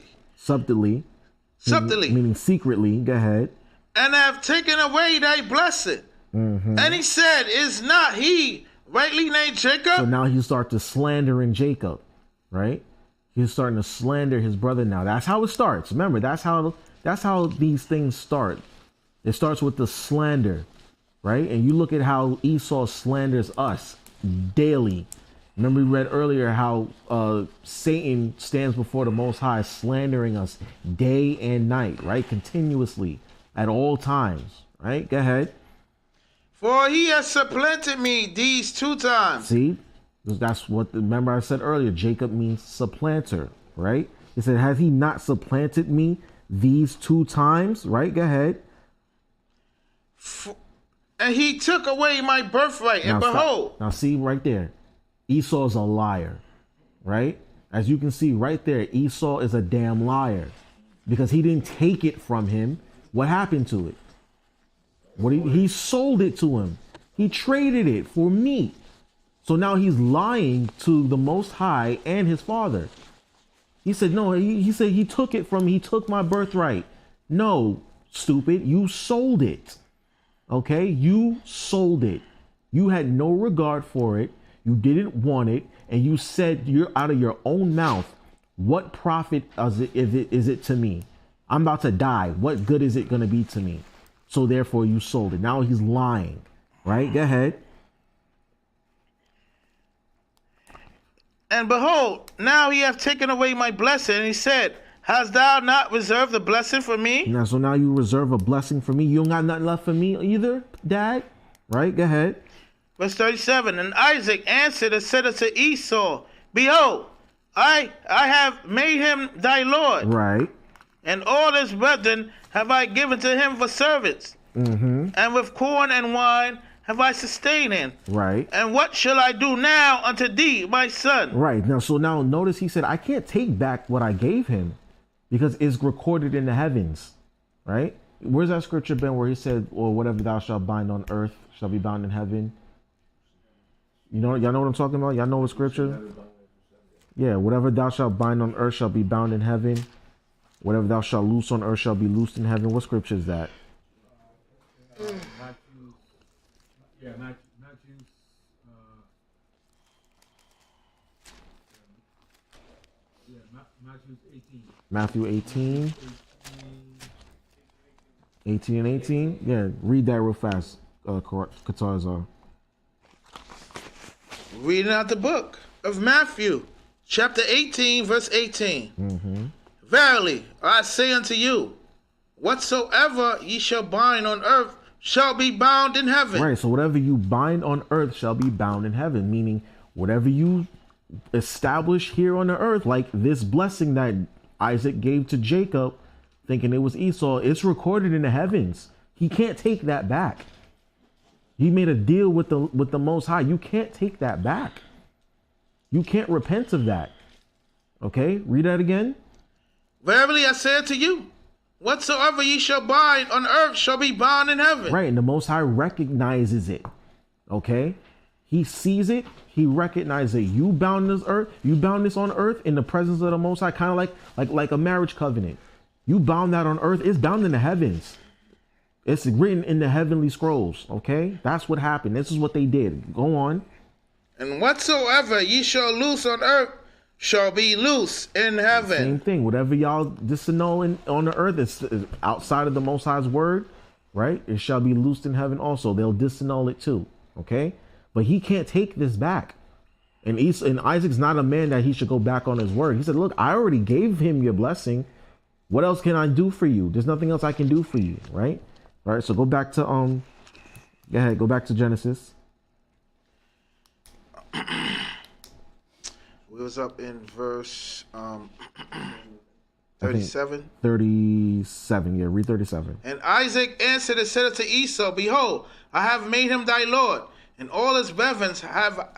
meaning secretly. Go ahead. and have taken away thy blessing. And he said, Is not he rightly named Jacob? So now he starts to slandering Jacob, right? He's starting to slander his brother now. That's how it starts. Remember, that's how these things start. It starts with the slander, right? And you look at how Esau slanders us daily. Remember we read earlier how Satan stands before the Most High slandering us day and night, right? Continuously, at all times, right? Go ahead. For he has supplanted me these 2 times. See, that's what, remember I said earlier, Jacob means supplanter, right? He said, has he not supplanted me these 2 times, right? Go ahead. And he took away my birthright, and behold. Now see right there, Esau's a liar, right? As you can see right there, Esau is a damn liar because he didn't take it from him. What happened to it? He sold it to him. He traded it for meat. So now he's lying to the Most High and his father. He said, no, he said he took it from me. He took my birthright. No, stupid, you sold it. Okay, you sold it. You had no regard for it. You didn't want it. And you said, you're out of your own mouth, what profit is it to me? I'm about to die. What good is it going to be to me? So therefore you sold it. Now he's lying, right? Go ahead. And behold, now he hath taken away my blessing. And he said, Hast thou not reserved the blessing for me? Now, so now you reserve a blessing for me. You don't got nothing left for me either, Dad? Right? Go ahead. Verse 37. And Isaac answered and said unto Esau, Behold, I have made him thy Lord. Right. And all his brethren have I given to him for servants. And with corn and wine have I sustained him. Right. And what shall I do now unto thee, my son? Right. Now, so now notice he said, I can't take back what I gave him because it's recorded in the heavens. Right. Where's that scripture been where he said, or whatever thou shalt bind on earth shall be bound in heaven? You know, y'all know what I'm talking about? Y'all know what scripture? Yeah. Whatever thou shalt bind on earth shall be bound in heaven. Whatever thou shalt loose on earth shall be loosed in heaven. What scripture is that? Matthew 18. 18 and 18. Yeah, read that real fast, Qatazar. Reading out the book of Matthew, chapter 18, verse 18. Verily, I say unto you, whatsoever ye shall bind on earth shall be bound in heaven. Right, so whatever you bind on earth shall be bound in heaven, meaning whatever you establish here on the earth, like this blessing that Isaac gave to Jacob, thinking it was Esau. It's recorded in the heavens. He can't take that back. He made a deal with the Most High. You can't take that back. You can't repent of that. Okay, read that again. Verily I say to you, whatsoever ye shall bind on earth shall be bound in heaven. Right, and the Most High recognizes it. Okay, he sees it. He recognizes it. You bound this earth. You bound this on earth in the presence of the Most High, kind of like a marriage covenant. You bound that on earth. It's bound in the heavens. It's written in the heavenly scrolls. Okay, that's what happened. This is what they did. Go on. And whatsoever ye shall loose on earth shall be loose in heaven. Same thing. Whatever y'all disannul on the earth is outside of the Most High's word, right? It shall be loosed in heaven also. They'll disannul it too. Okay, but he can't take this back. And Isaac's not a man that he should go back on his word. He said, "Look, I already gave him your blessing. What else can I do for you? There's nothing else I can do for you, right?" All right. So go back to go ahead. Go back to Genesis. We was up in verse 37. 37. Yeah, read 37. And Isaac answered and said unto Esau, Behold, I have made him thy lord, and all his brethren have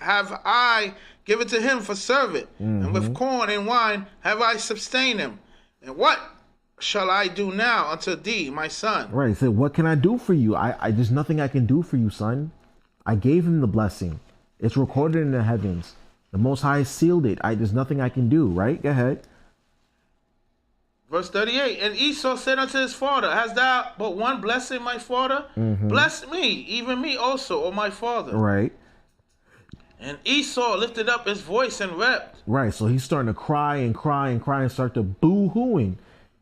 I given to him for servant, and with corn and wine have I sustained him. And what shall I do now unto thee, my son? Right. He said, "What can I do for you? I there's nothing I can do for you, son. I gave him the blessing. It's recorded in the heavens. The Most High sealed it. There's nothing I can do." Right? Go ahead. Verse 38. And Esau said unto his father, Hast thou but one blessing, my father? Bless me, even me also, O my father. Right. And Esau lifted up his voice and wept. Right. So he's starting to cry and cry and cry and start to boo-hooing.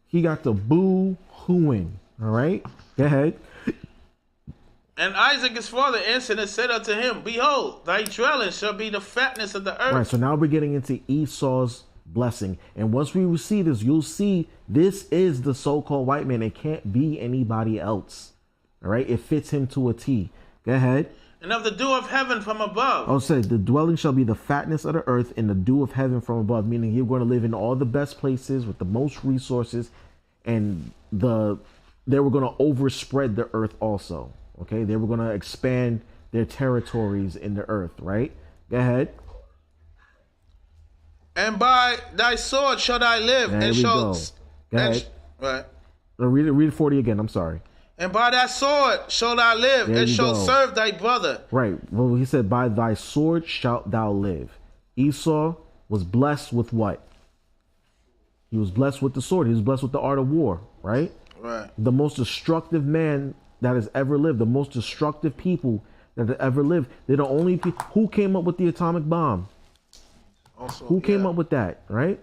He got the boo-hooing. All right. Go ahead. And Isaac his father answered and said unto him, Behold, thy dwelling shall be the fatness of the earth. Right. So now we're getting into Esau's blessing. And once we see this, you'll see this is the so-called white man. It can't be anybody else. All right. It fits him to a T. Go ahead. And of the dew of heaven from above. I'll say the dwelling shall be the fatness of the earth and the dew of heaven from above, meaning you're going to live in all the best places with the most resources, and they were going to overspread the earth also. Okay, they were going to expand their territories in the earth, right? Go ahead. And by thy sword shall I live, There and we shall go. Go ahead. right. Read 40 again. I'm sorry. And by that sword shall thou live, There and you shall go. serve thy brother. Right. Well, he said, by thy sword shalt thou live. Esau was blessed with what? He was blessed with the sword. He was blessed with the art of war, right? Right. The most destructive man that has ever lived, the most destructive people that have ever lived. They're the only people who came up with the atomic bomb. Also, Who came up with that, right?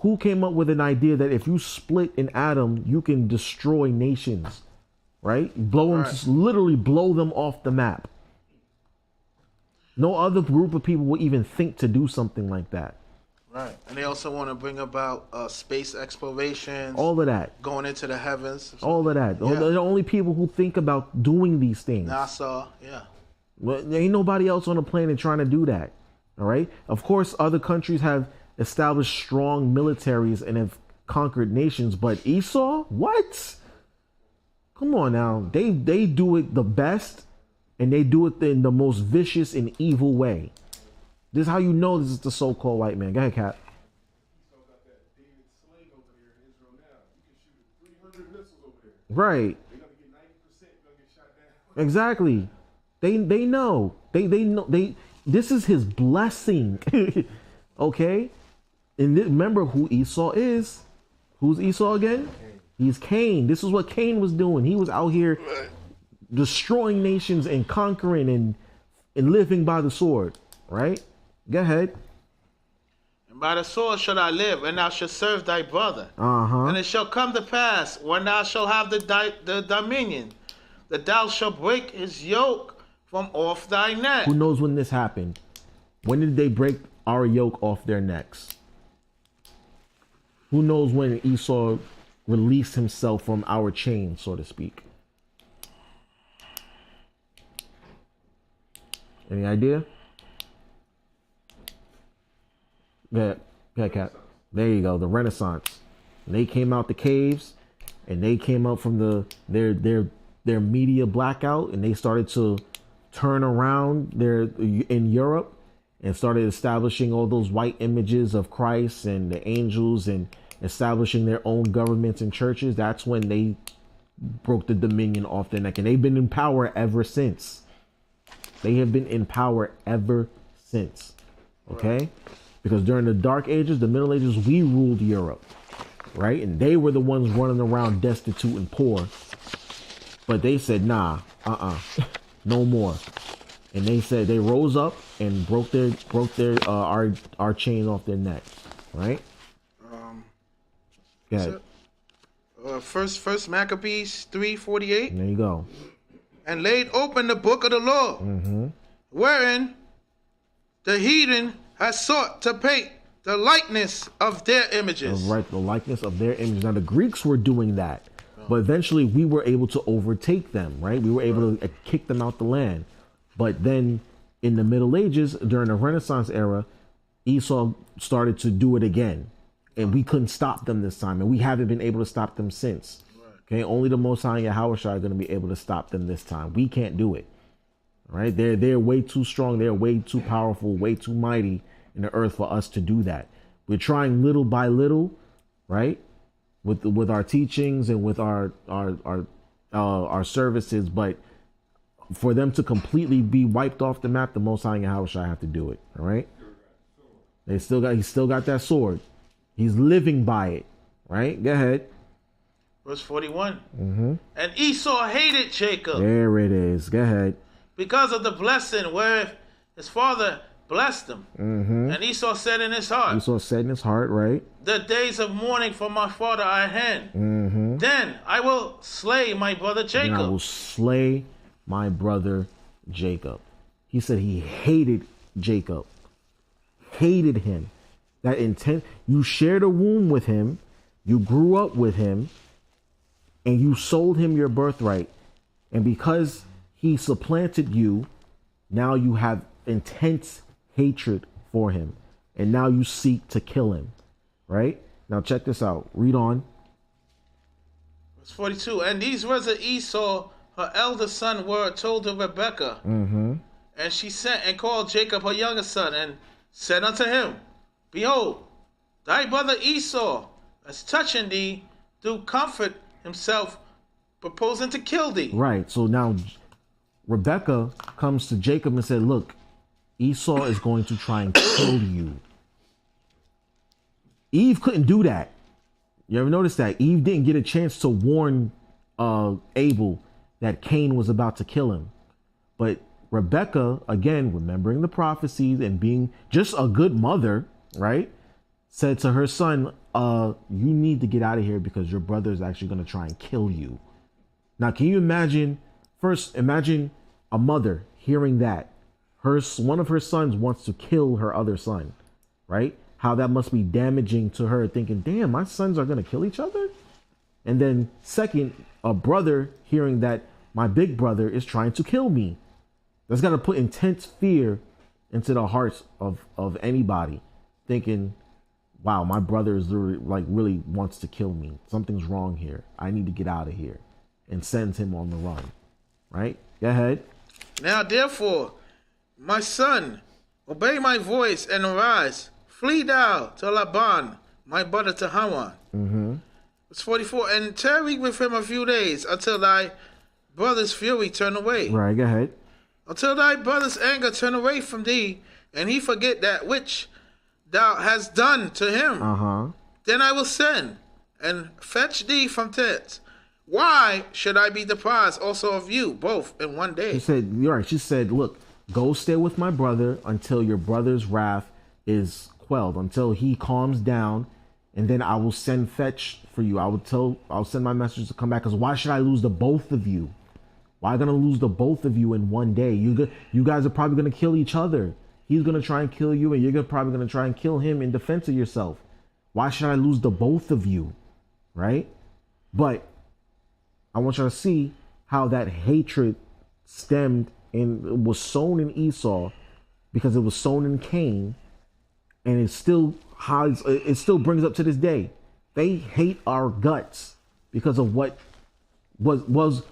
Who came up with an idea that if you split an atom, you can destroy nations, right? Blow them, just literally blow them off the map. No other group of people will even think to do something like that. Right. And they also want to bring about space explorations. All of that. Going into the heavens. All of that. Yeah. They're the only people who think about doing these things. NASA, yeah. Well, there ain't nobody else on the planet trying to do that. All right. Of course, other countries have established strong militaries and have conquered nations, but Esau, what? Come on now. They do it the best, and they do it in the most vicious and evil way. This is how you know this is the so-called white man. Go ahead, Cap. Right. Exactly. They know. They know. This is his blessing. Okay? And remember who Esau is. Who's Esau again? He's Cain. This is what Cain was doing. He was out here destroying nations and conquering and living by the sword. Right? Go ahead. And by the sword shall I live, and thou shalt serve thy brother. Uh-huh. And it shall come to pass, when thou shalt have the dominion, that thou shalt break his yoke from off thy neck. Who knows when this happened? When did they break our yoke off their necks? Who knows when Esau released himself from our chain, so to speak? Any idea? Yeah, Cap. There you go. The Renaissance. They came out the caves and they came up from their media blackout, and they started to turn around there in Europe and started establishing all those white images of Christ and the angels and establishing their own governments and churches. That's when they broke the dominion off their neck, and they've been in power ever since. They have been in power ever since. Okay? Right. Because during the Dark Ages, the Middle Ages, we ruled Europe, right? And they were the ones running around destitute and poor. But they said, nah, no more. And they said they rose up and broke our chain off their neck, right? Go ahead. First Maccabees 3:48. There you go. And laid open the book of the law, wherein the heathen has sought to paint the likeness of their images. Right, the likeness of their images. Now the Greeks were doing that, but eventually we were able to overtake them, right? We were able to kick them out the land. But then in the Middle Ages, during the Renaissance era, Esau started to do it again. And we couldn't stop them this time. And we haven't been able to stop them since. Okay, only the Most High and Yahweh are going to be able to stop them this time. We can't do it. Right? They're way too strong. They're way too powerful, way too mighty in the earth for us to do that. We're trying little by little, right? With our teachings and with our services, but for them to completely be wiped off the map, the Most High and Yahweh have to do it. All right? He still got that sword. He's living by it. Right? Go ahead. Verse 41. And Esau hated Jacob. There it is. Go ahead. Because of the blessing where his father blessed him. And Esau said in his heart. Right? The days of mourning for my father are at hand. Then I will slay my brother Jacob. I will slay my brother Jacob. He said he hated Jacob. Hated him. That intent. You shared a womb with him. You grew up with him. And you sold him your birthright. And because he supplanted you, now you have intense hatred for him. And now you seek to kill him. Right? Now check this out. Read on. Verse 42. And these words of Esau, her eldest son, were told to Rebekah. And she sent and called Jacob her youngest son, and said unto him, Behold, thy brother Esau, as touching thee, do comfort himself, proposing to kill thee. Right. So now Rebekah comes to Jacob and said, look, Esau is going to try and kill you. Eve couldn't do that. You ever notice that? Eve didn't get a chance to warn Abel that Cain was about to kill him. But Rebekah, again, remembering the prophecies and being just a good mother, right, said to her son, you need to get out of here because your brother is actually going to try and kill you. Now, can you imagine, imagine a mother hearing that. One of her sons wants to kill her other son, right? How that must be damaging to her, thinking, damn, my sons are going to kill each other? And then second, a brother hearing that my big brother is trying to kill me. That's got to put intense fear into the hearts of anybody, thinking, wow, my brother is really wants to kill me. Something's wrong here. I need to get out of here. And sends him on the run. Right? Go ahead. Now, therefore, my son, obey my voice and arise. Flee thou to Laban, my brother to Haran. It's 44. And tarry with him a few days until thy brother's fury turn away. Right, go ahead. Until thy brother's anger turn away from thee, and he forget that which thou hast done to him. Then I will send and fetch thee from thence. Why should I be deprived also of you both in one day? She said, you're right. She said, look, go stay with my brother until your brother's wrath is quelled, until he calms down, and then I will send fetch for you. I'll send my messengers to come back, because why should I lose the both of you? Why am I going to lose the both of you in one day? You guys are probably going to kill each other. He's going to try and kill you, and you're probably going to try and kill him in defense of yourself. Why should I lose the both of you? Right? But I want you to see how that hatred stemmed and was sown in Esau, because it was sown in Cain, and it still brings up to this day. They hate our guts. because of what was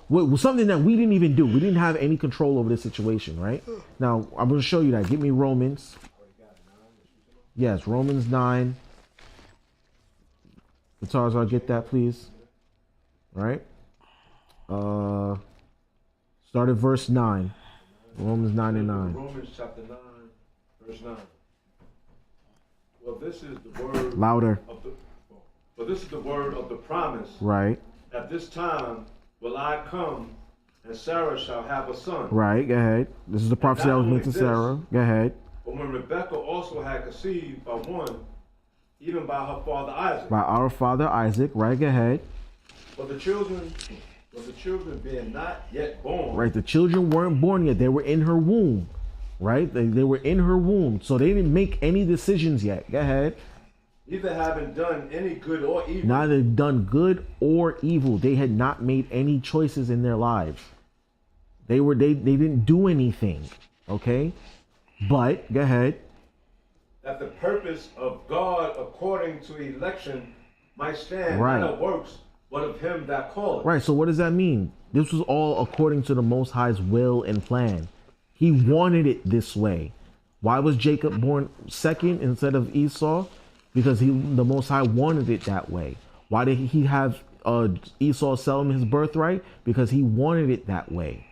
something that we didn't even do. We didn't have any control over this situation, right? Now, I'm going to show you that. Give me Romans. Yes, Romans 9. Guitars, I'll get that, please. All right. Start at verse 9. Romans 9 and 9. Romans chapter 9, verse 9. Well, this is the word. Louder. But this is the word of the promise. Right. At this time will I come, and Sarah shall have a son. Right. Go ahead. This is the prophecy that was made to Sarah. Go ahead. But when Rebekah also had conceived by one, even by her father Isaac. By our father Isaac. Right. Go ahead. But the children being not yet born. Right. The children weren't born yet. They were in her womb. Right. They were in her womb. So they didn't make any decisions yet. Go ahead. Neither having done any good or evil. Neither done good or evil. They had not made any choices in their lives. They didn't do anything. Okay? But go ahead. That the purpose of God according to election might stand, right. Not of works, but of him that calleth. Right. So what does that mean? This was all according to the Most High's will and plan. He wanted it this way. Why was Jacob born second instead of Esau? Because the Most High wanted it that way. Why did he have Esau sell him his birthright? Because he wanted it that way.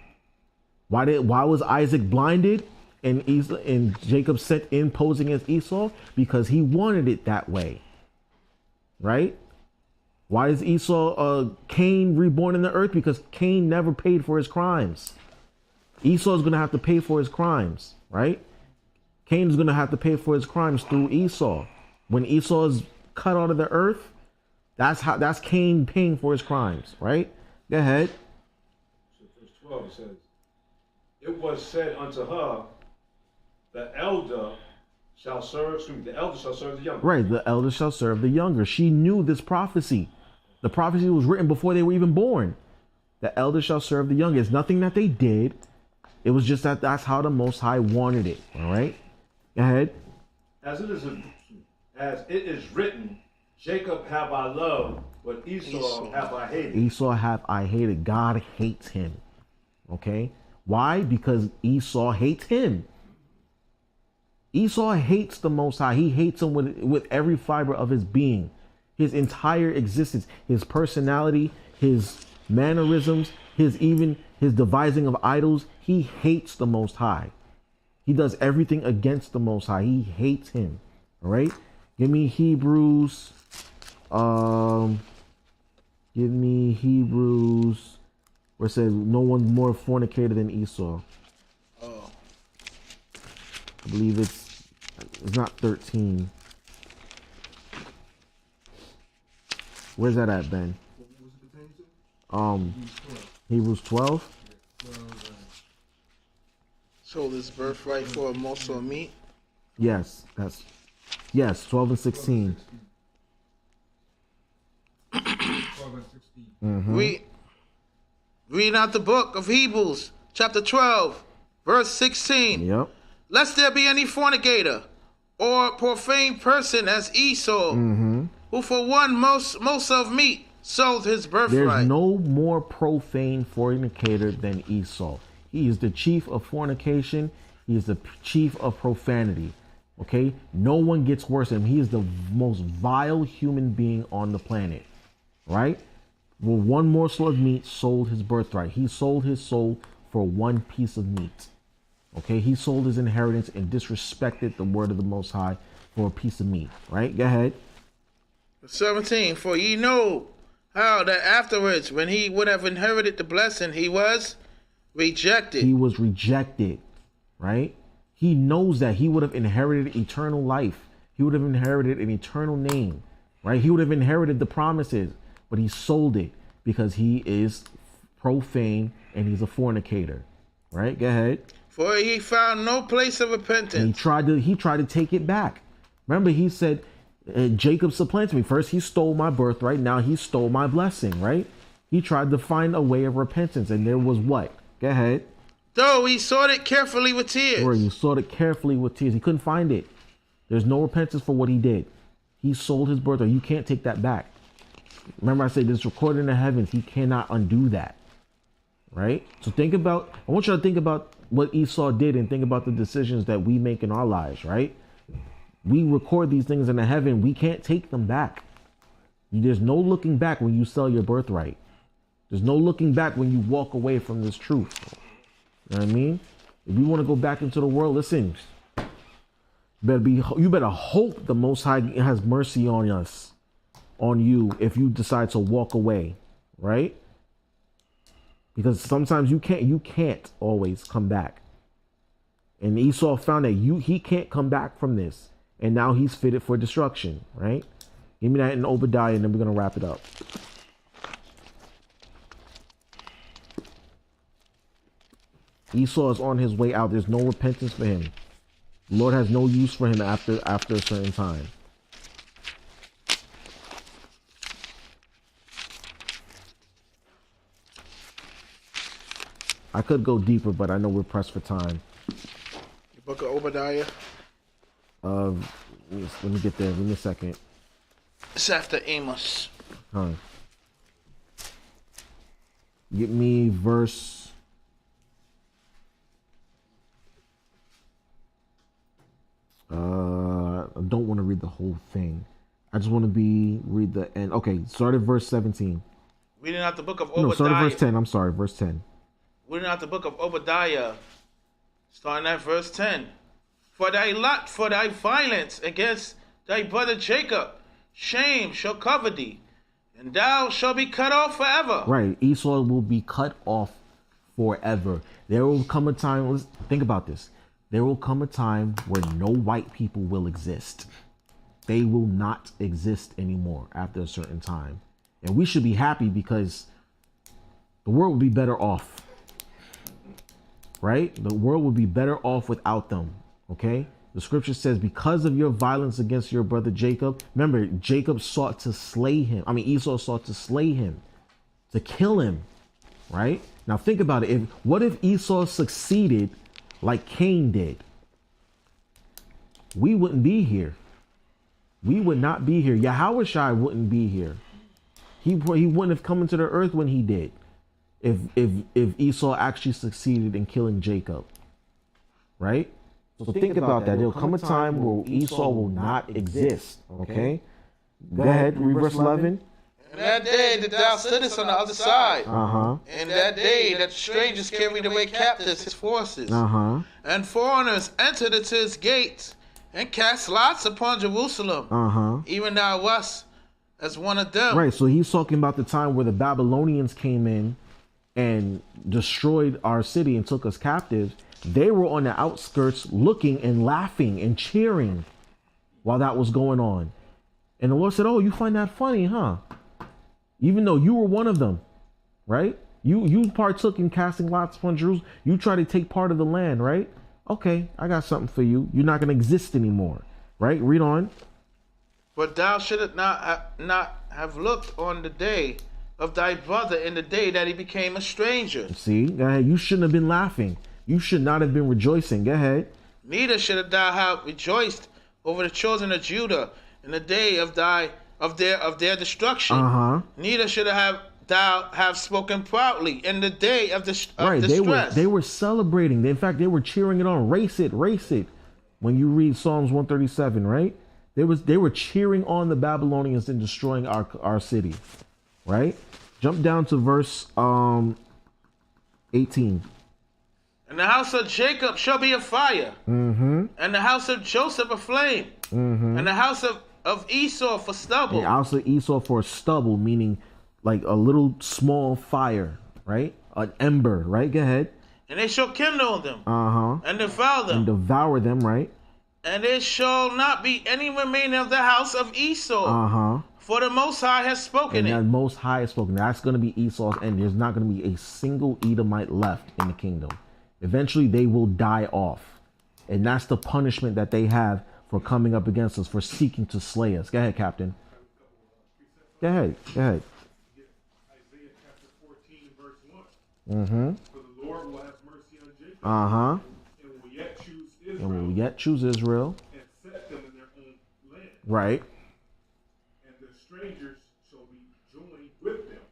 Why was Isaac blinded and Jacob sent in posing as Esau? Because he wanted it that way. Right? Why is Cain reborn in the earth? Because Cain never paid for his crimes. Esau is going to have to pay for his crimes. Right? Cain is going to have to pay for his crimes through Esau. When Esau is cut out of the earth, that's Cain paying for his crimes, right? Go ahead. So verse 12 says, it was said unto her, the elder shall serve the younger. Right, the elder shall serve the younger. She knew this prophecy. The prophecy was written before they were even born. The elder shall serve the younger. It's nothing that they did. It was just that's how the Most High wanted it. All right? Go ahead. As it is written, Jacob have I loved, but Esau have I hated. Esau have I hated. God hates him. Okay? Why? Because Esau hates him. Esau hates the Most High. He hates him with every fiber of his being. His entire existence, his personality, his mannerisms, his devising of idols. He hates the Most High. He does everything against the Most High. He hates him. All right? Give me Hebrews. Where it says no one's more fornicator than Esau. Oh. I believe it's not 13. Where's that at, Ben? Hebrews 12. Sold his birthright for a morsel of meat. Yes, 12 and 16. 12 and 16. Mm-hmm. Read out the book of Hebrews, chapter 12, verse 16. Yep. Lest there be any fornicator or profane person as Esau, who for one most of meat sold his birthright. There's no more profane fornicator than Esau. He is the chief of fornication. He is the chief of profanity. Okay? No one gets worse than him. He is the most vile human being on the planet. Right? Well, one morsel of meat sold his birthright. He sold his soul for one piece of meat. Okay? He sold his inheritance and disrespected the word of the Most High for a piece of meat. Right? Go ahead. 17. For ye know how that afterwards, when he would have inherited the blessing, he was rejected. He was rejected. Right? He knows that he would have inherited eternal life. He would have inherited an eternal name. Right? He would have inherited the promises. But he sold it because he is profane and he's a fornicator. Right? Go ahead. For he found no place of repentance. And he tried to take it back. Remember, he said, Jacob supplanted me. First, he stole my birthright. Now he stole my blessing. Right? He tried to find a way of repentance. And there was what? Go ahead. Though he sought it carefully with tears. Where he sought it carefully with tears. He couldn't find it. There's no repentance for what he did. He sold his birthright. You can't take that back. Remember I said this recorded in the heavens. He cannot undo that. Right? So I want you to think about what Esau did and think about the decisions that we make in our lives, right? We record these things in the heaven. We can't take them back. There's no looking back when you sell your birthright. There's no looking back when you walk away from this truth. You know what I mean? If you want to go back into the world, listen, you better hope the Most High has mercy on us, on you, if you decide to walk away, right? Because sometimes you can't always come back. And Esau found that he can't come back from this. And now he's fitted for destruction, right? Give me that in Obadiah, and then we're going to wrap it up. Esau is on his way out. There's no repentance for him. The Lord has no use for him after a certain time. I could go deeper, but I know we're pressed for time. The book of Obadiah. Let me get there. Give me a second. It's after Amos. Huh. Get me verse. I don't want to read the whole thing. I just want to read the end. Okay, start at verse 17. Reading out the book of Obadiah. No, start at verse 10. I'm sorry, verse 10. Reading out the book of Obadiah, starting at verse 10. For thy violence against thy brother Jacob, shame shall cover thee, and thou shalt be cut off forever. Right, Esau will be cut off forever. There will come a time, think about this. There will come a time where no white people will exist. They will not exist anymore after a certain time. And we should be happy because the world will be better off. Right? The world will be better off without them. Okay? The scripture says, because of your violence against your brother Jacob. Remember, Jacob sought to slay him. Esau sought to slay him, to kill him. Right? Now think about it. What if Esau succeeded like Cain did? We wouldn't be here. We would not be here. Yahushua wouldn't be here. He wouldn't have come into the earth when he did. If Esau actually succeeded in killing Jacob. Right? So think about that. There'll come a time where Esau will not exist. Okay? Go ahead, read verse 11. In that day that thou stoodest on the other side. In that day that strangers carried away captives his forces. And foreigners entered into his gates and cast lots upon Jerusalem. Even thou wast as one of them. Right, so he's talking about the time where the Babylonians came in and destroyed our city and took us captives. They were on the outskirts looking and laughing and cheering while that was going on. And the Lord said, oh, you find that funny, huh? Even though you were one of them, right? You partook in casting lots upon Jerusalem. You try to take part of the land, right? Okay, I got something for you. You're not going to exist anymore, right? Read on. But thou shouldst not have looked on the day of thy brother in the day that he became a stranger. See, go ahead. You shouldn't have been laughing. You should not have been rejoicing. Go ahead. Neither should thou have rejoiced over the children of Judah in the day of their destruction. Neither should thou have spoken proudly in the day of distress. They were celebrating. In fact, they were cheering it on. Race it. When you read Psalms 137, right? They were cheering on the Babylonians and destroying our city. Right? Jump down to verse 18. And the house of Jacob shall be a fire, and the house of Joseph a flame, and the house of Esau for stubble. The house of Esau for stubble, meaning like a little small fire, right? An ember, right? Go ahead. And they shall kindle them, and devour them, right? And there shall not be any remaining of the house of Esau. For the Most High has spoken it. And the Most High has spoken. That's going to be Esau's end. There's not going to be a single Edomite left in the kingdom. Eventually, they will die off. And that's the punishment that they have for coming up against us, for seeking to slay us. Go ahead, Captain. Go ahead. Isaiah chapter 14, verse 1. For the Lord will have mercy on Jacob. And will yet choose Israel. And set them in their own land. Right. And the strangers shall be joined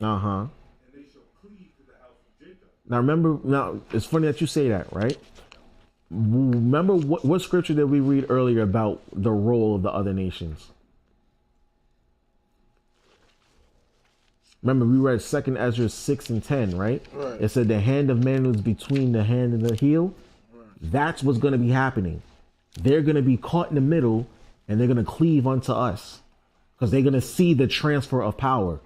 And they shall cleave to the house of Jacob. Now remember, now it's funny that you say that, right? Remember what scripture did we read earlier about the role of the other nations? Remember, we read 2 Ezra 6 and 10, right? Right. It said the hand of man was between the hand and the heel. Right. That's what's going to be happening. They're going to be caught in the middle, and they're going to cleave unto us because they're going to see the transfer of power,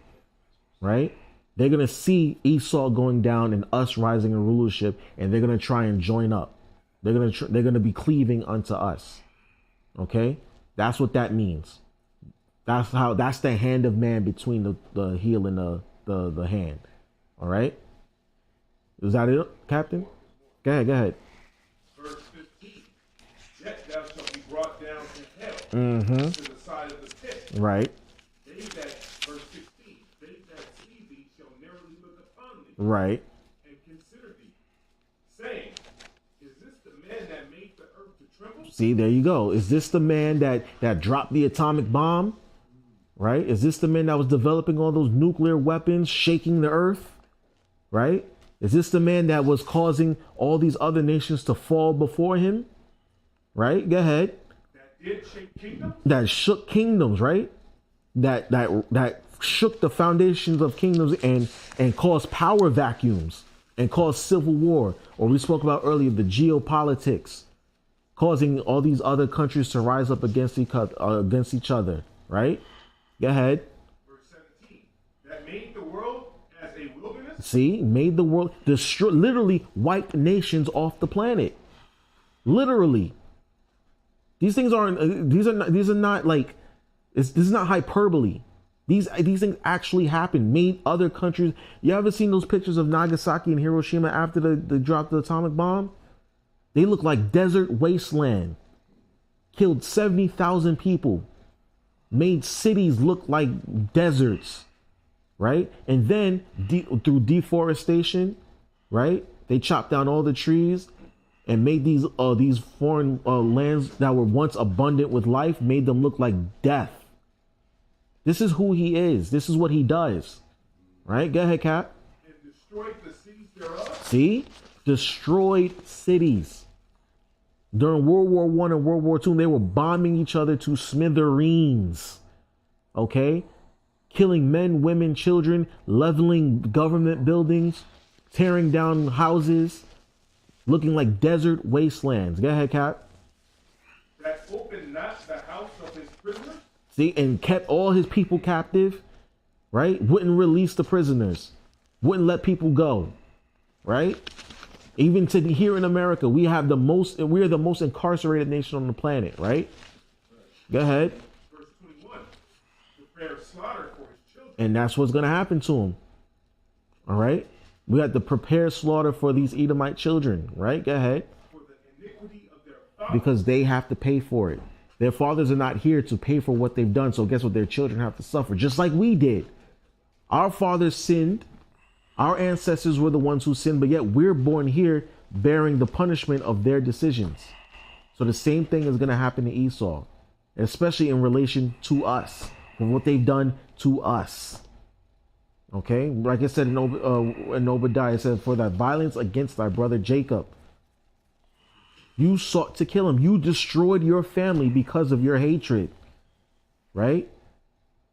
right? They're going to see Esau going down and us rising in rulership, and they're going to try and join up. They're going to be cleaving unto us. Okay? That's what that means. That's the hand of man between the heel and the hand. All right? Is that it, Captain? Go ahead. Verse 15. Yet thou shalt be brought down to hell, to the side of the pit. Right. They that, verse 16, they that see thee shall narrowly look upon thee, Right. and consider thee, saying, is this the man that made the earth to tremble? See, there you go. Is this the man that dropped the atomic bomb? Right? Is this the man that was developing all those nuclear weapons, shaking the earth? Right? Is this the man that was causing all these other nations to fall before him? Right? Go ahead. That did shake kingdoms? That shook kingdoms, right? That shook the foundations of kingdoms and caused power vacuums and caused civil war. Or we spoke about earlier, the geopolitics, causing all these other countries to rise up against each other, right? Go ahead. Verse 17, that made the world as a wilderness? See, made the world, literally wiped nations off the planet. Literally. These things aren't, these are not like, this is not hyperbole. These things actually happened, made other countries. You ever seen those pictures of Nagasaki and Hiroshima after they dropped the atomic bomb? They look like desert wasteland. Killed 70,000 people. Made cities look like deserts, right? And then through deforestation, right? They chopped down all the trees and made these foreign lands that were once abundant with life, made them look like death. This is who he is. This is what he does, right? Go ahead, Cap. And destroyed the cities thereof? See? Destroyed cities. During World War I and World War II, they were bombing each other to smithereens. Okay? Killing men, women, children, leveling government buildings, tearing down houses, looking like desert wastelands. Go ahead, Cap. That opened not the house of his prisoners? See, and kept all his people captive, right? Wouldn't release the prisoners. Wouldn't let people go, right? Even to here in America, we are the most incarcerated nation on the planet, right? Go ahead. Verse 21, prepare slaughter for his children. And that's what's going to happen to him. All right? We have to prepare slaughter for these Edomite children, right? Go ahead. For the iniquity of their fathers. Because they have to pay for it. Their fathers are not here to pay for what they've done. So guess what? Their children have to suffer, just like we did. Our fathers sinned. Our ancestors were the ones who sinned, but yet we're born here bearing the punishment of their decisions. So the same thing is going to happen to Esau, especially in relation to us, for what they've done to us. Okay? Like I said in Obadiah, it said, for thy violence against thy brother Jacob. You sought to kill him. You destroyed your family because of your hatred. Right?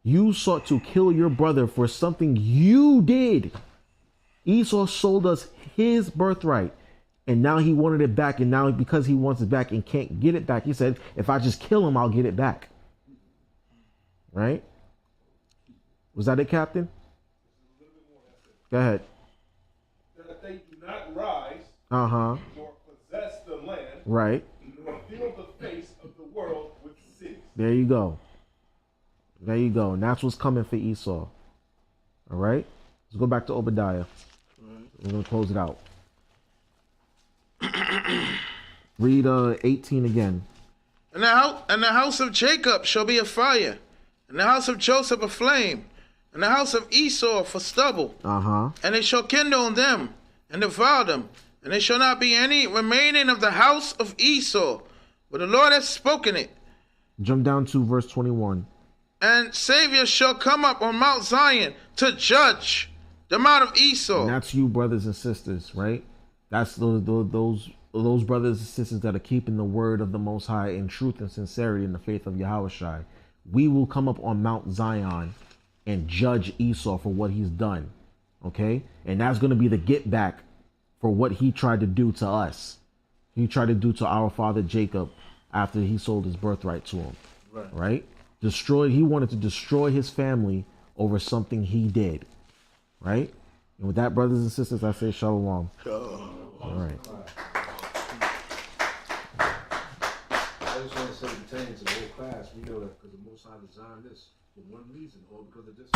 You sought to kill your brother for something you did. Esau sold us his birthright, and now he wanted it back, and now because he wants it back and can't get it back, he said, if I just kill him, I'll get it back. Right? Was that it, Captain? Go ahead. That they do not rise, Uh-huh. nor possess the land, Right. nor fill the face of the world with cities. There you go. There you go. And that's what's coming for Esau. All right? Let's go back to Obadiah. We're going to close it out. Read 18 again. And the house of Jacob shall be a fire, and the house of Joseph a flame, and the house of Esau for stubble. Uh-huh. And they shall kindle on them, and devour them, and there shall not be any remaining of the house of Esau, but the Lord hath spoken it. Jump down to verse 21. And Savior shall come up on Mount Zion to judge the Mount of Esau. And that's you, brothers and sisters, right? That's those brothers and sisters that are keeping the word of the Most High in truth and sincerity in the faith of Yahushua. We will come up on Mount Zion and judge Esau for what he's done, okay? And that's going to be the get back for what he tried to do to us. He tried to do to our father Jacob after he sold his birthright to him, right? He wanted to destroy his family over something he did, right? And with that, brothers and sisters, I say shalom. All right. I just want to say, pertaining to the whole class, we know that because the Most High designed this for one reason, or because of this.